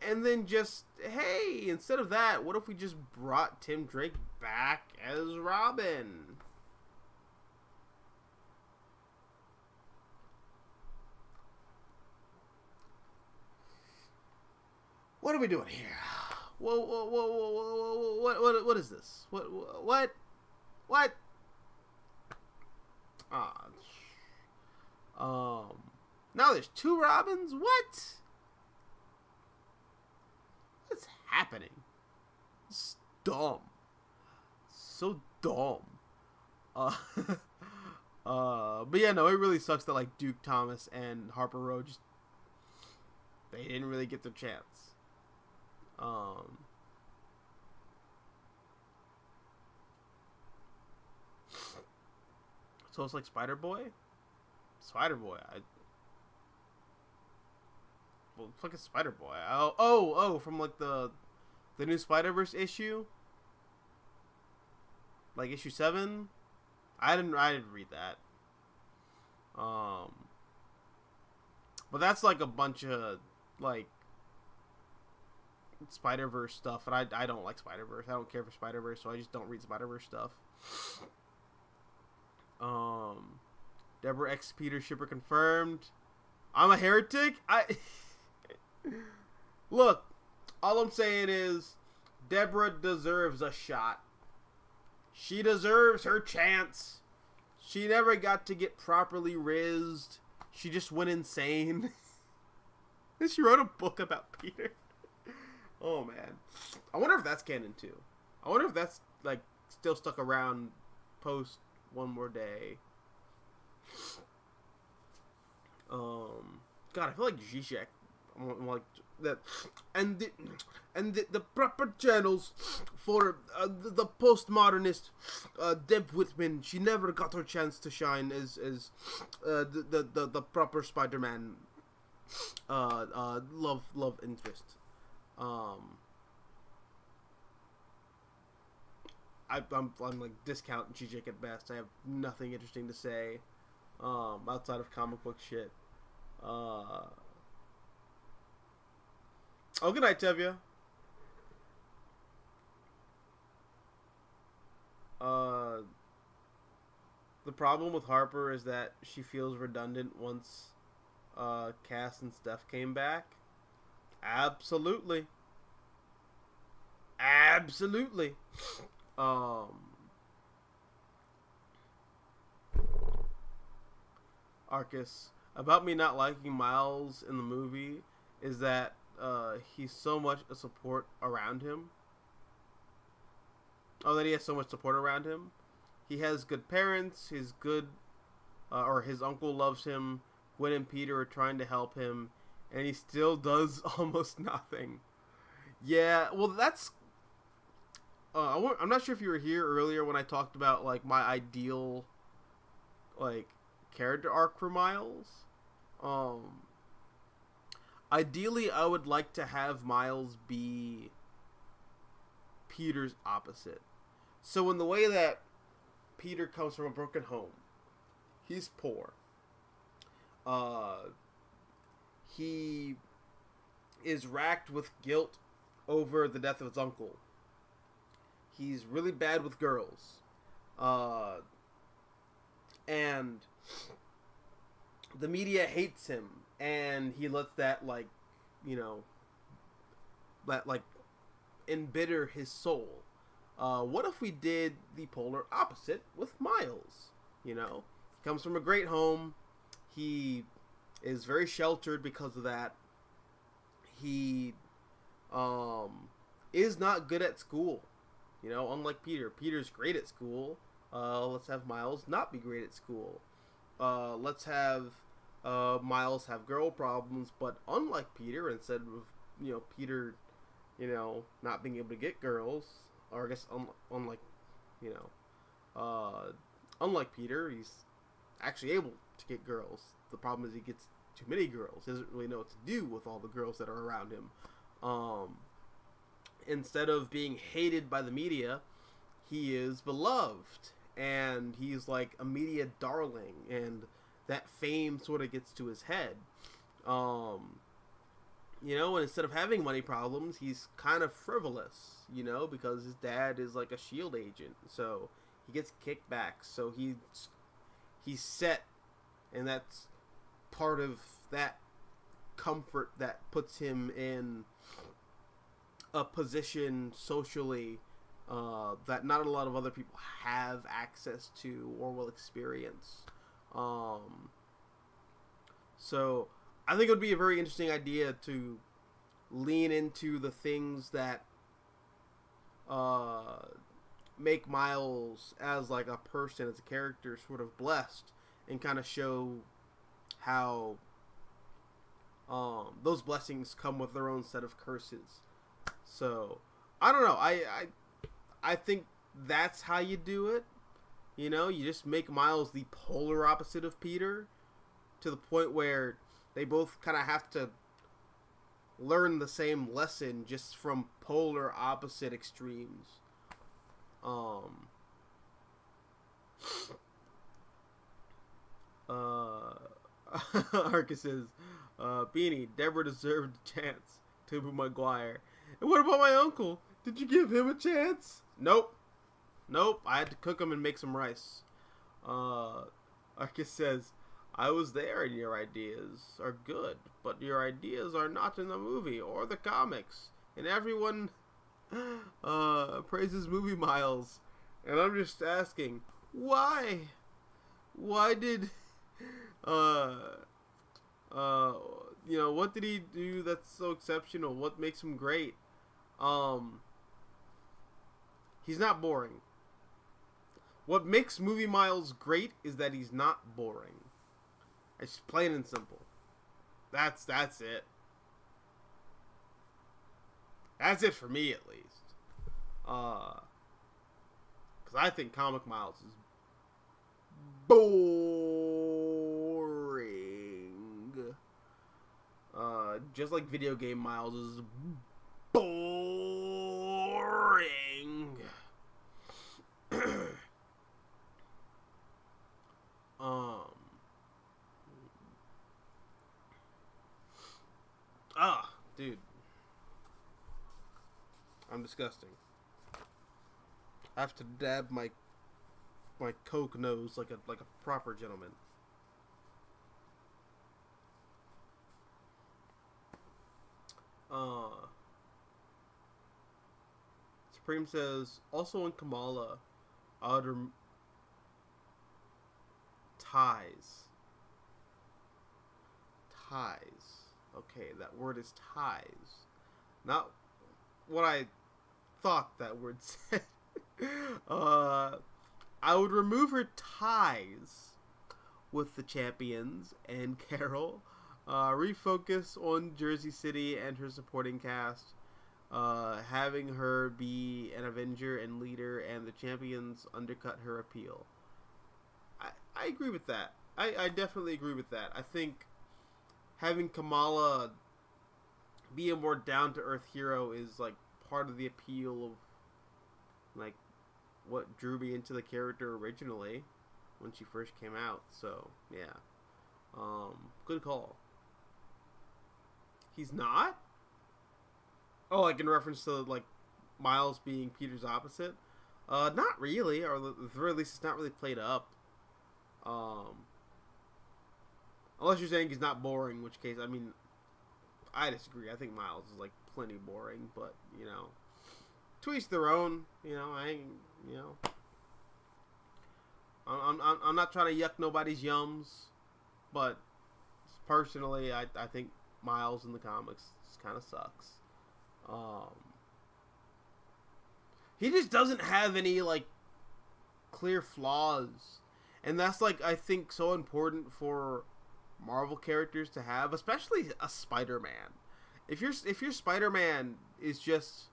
And then just, hey, instead of that, what if we just brought Tim Drake back as Robin? What are we doing here? Whoa, what is this? What? Now there's 2 Robins? What? What's happening? It's dumb. So dumb. But yeah, no, it really sucks that, like, Duke Thomas and Harper Row just, they didn't really get their chance. So it's like Spider-Boy? Spider-Boy, well, fucking Spider-Boy. Oh, from like the new Spider-Verse issue? Like issue 7? I didn't read that. But that's like a bunch of like Spider-Verse stuff, and I don't like Spider-Verse. I don't care for Spider-Verse, so I just don't read Spider-Verse stuff. Deborah X Peter shipper confirmed. I'm a heretic? Look, all I'm saying is Deborah deserves a shot. She deserves her chance. She never got to get properly rizzed. She just went insane. And she wrote a book about Peter. Oh, man. I wonder if that's canon, too. I wonder if that's, like, still stuck around post One More Day. God, I feel like Zizek. I'm like that. And the proper channels for the postmodernist Deb Whitman. She never got her chance to shine as the proper Spider-Man love interest. I'm like discount Zizek at best. I have nothing interesting to say outside of comic book shit. Oh, good night, Tevya. The problem with Harper is that she feels redundant once Cass and Steph came back. Absolutely. Arcus, about me not liking Miles in the movie is that he's so much a support around him. Oh, that he has so much support around him. He has good parents. He's good, or his uncle loves him. Gwen and Peter are trying to help him, and he still does almost nothing. Yeah, well, that's. I'm not sure if you were here earlier when I talked about like my ideal like character arc for Miles. Um, Ideally, I would like to have Miles be Peter's opposite. So in the way that Peter comes from a broken home, he's poor. Uh, he is racked with guilt over the death of his uncle. He's really bad with girls. And the media hates him, and he lets that, like, you know, that, like, embitter his soul. What if we did the polar opposite with Miles? You know, he comes from a great home. He is very sheltered because of that. He is not good at school. You know, unlike Peter. Peter's great at school. Let's have Miles not be great at school. Let's have Miles have girl problems, but unlike Peter, instead of, you know, Peter, you know, not being able to get girls, or I guess unlike, you know, unlike Peter, he's actually able to get girls. The problem is he gets too many girls. He doesn't really know what to do with all the girls that are around him. Instead of being hated by the media, he is beloved, and he's like a media darling, and that fame sort of gets to his head. You know, and instead of having money problems, he's kind of frivolous, you know, because his dad is like a SHIELD agent, so he gets kickbacks, so he's set, and that's part of that comfort that puts him in a position socially that not a lot of other people have access to or will experience. So I think it would be a very interesting idea to lean into the things that make Miles as like a person, as a character, sort of blessed, and kind of show how those blessings come with their own set of curses. So I don't know. I think that's how you do it. You know, you just make Miles the polar opposite of Peter, to the point where they both kind of have to learn the same lesson, just from polar opposite extremes. Arcus says, Beanie, Deborah deserved a chance. Tobey Maguire. And what about my uncle? Did you give him a chance? Nope. I had to cook him and make some rice. Arcus says, I was there and your ideas are good, but your ideas are not in the movie or the comics. And everyone praises Movie Miles. And I'm just asking, why? Why did you know, what did he do that's so exceptional? What makes him great? He's not boring. What makes Movie Miles great is that he's not boring. It's plain and simple. That's it. That's it for me, at least. Because I think Comic Miles is boring. Just like Video Game Miles is boring. Dude, I'm disgusting. I have to dab my Coke nose like a proper gentleman. Supreme says, also in Kamala, ties. Okay, that word is ties. Not what I thought that word said. I would remove her ties with the champions and Carol. Refocus on Jersey City and her supporting cast. Having her be an Avenger and leader, and the champions undercut her appeal. I I agree with that. I definitely agree with that. I think having Kamala be a more down to earth hero is like part of the appeal of like what drew me into the character originally when she first came out. So yeah, good call. He's not. Oh, like in reference to like Miles being Peter's opposite. Not really, or at the very least, it's not really played up. Unless you're saying he's not boring, in which case, I mean, I disagree. I think Miles is like plenty boring, but you know, to each their own. You know, you know, I'm not trying to yuck nobody's yums, but personally, I think Miles in the comics kind of sucks. He just doesn't have any like clear flaws, and that's like I think so important for Marvel characters to have, especially a Spider-Man. If your Spider-Man is just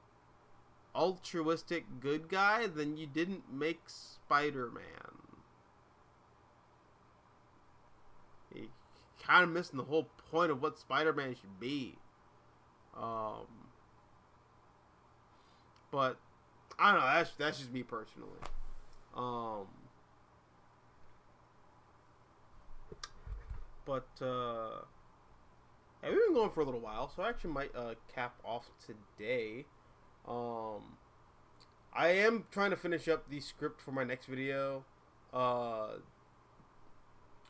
altruistic good guy, then you didn't make Spider-Man. You kind of missing the whole point of what Spider-Man should be. But I don't know. That's just me personally. Yeah, we've been going for a little while, so I actually might cap off today. I am trying to finish up the script for my next video.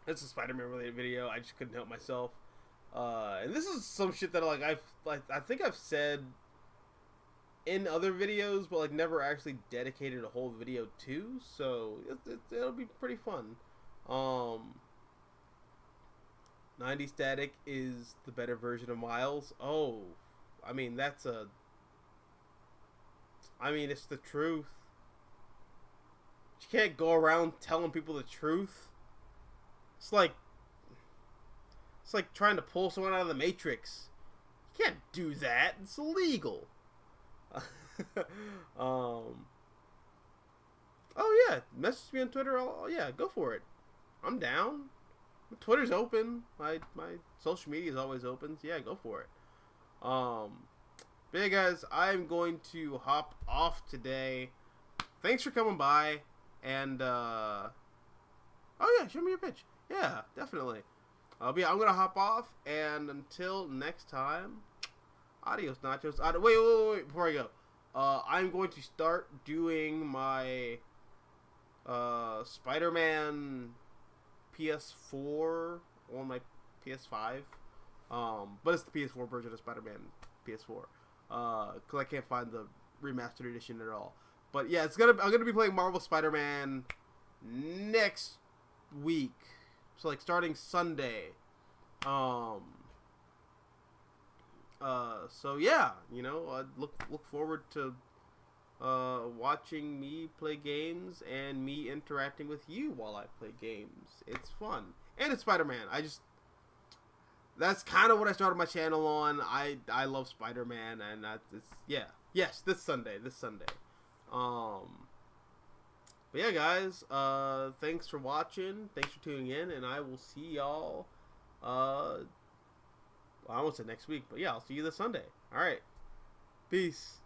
It's a Spider-Man related video. I just couldn't help myself. And this is some shit that I think I've said in other videos, but like never actually dedicated a whole video to. So it'll be pretty fun. 90 Static is the better version of Miles. Oh, I mean it's the truth. You can't go around telling people the truth. It's like trying to pull someone out of the Matrix. You can't do that. It's illegal. Oh yeah, message me on Twitter. Yeah, go for it. I'm down. Twitter's open. My social media is always open. So yeah, go for it. But yeah, guys, I'm going to hop off today. Thanks for coming by. And oh yeah, show me your pitch. Yeah, definitely. But yeah, I'm gonna hop off. And until next time, adios, nachos. Wait. Before I go, I'm going to start doing my Spider-Man PS4 on my PS5, but it's the PS4 version of Spider-Man PS4, because I can't find the remastered edition at all. But yeah, I'm gonna be playing Marvel Spider-Man next week, so like starting Sunday. So yeah, you know, I look forward to watching me play games and me interacting with you while I play games. It's fun. And it's Spider-Man. That's kind of what I started my channel on. I love Spider-Man, and yes, this Sunday. But yeah, guys, thanks for watching. Thanks for tuning in, and I will see y'all, I almost said next week, but yeah, I'll see you this Sunday. All right. Peace.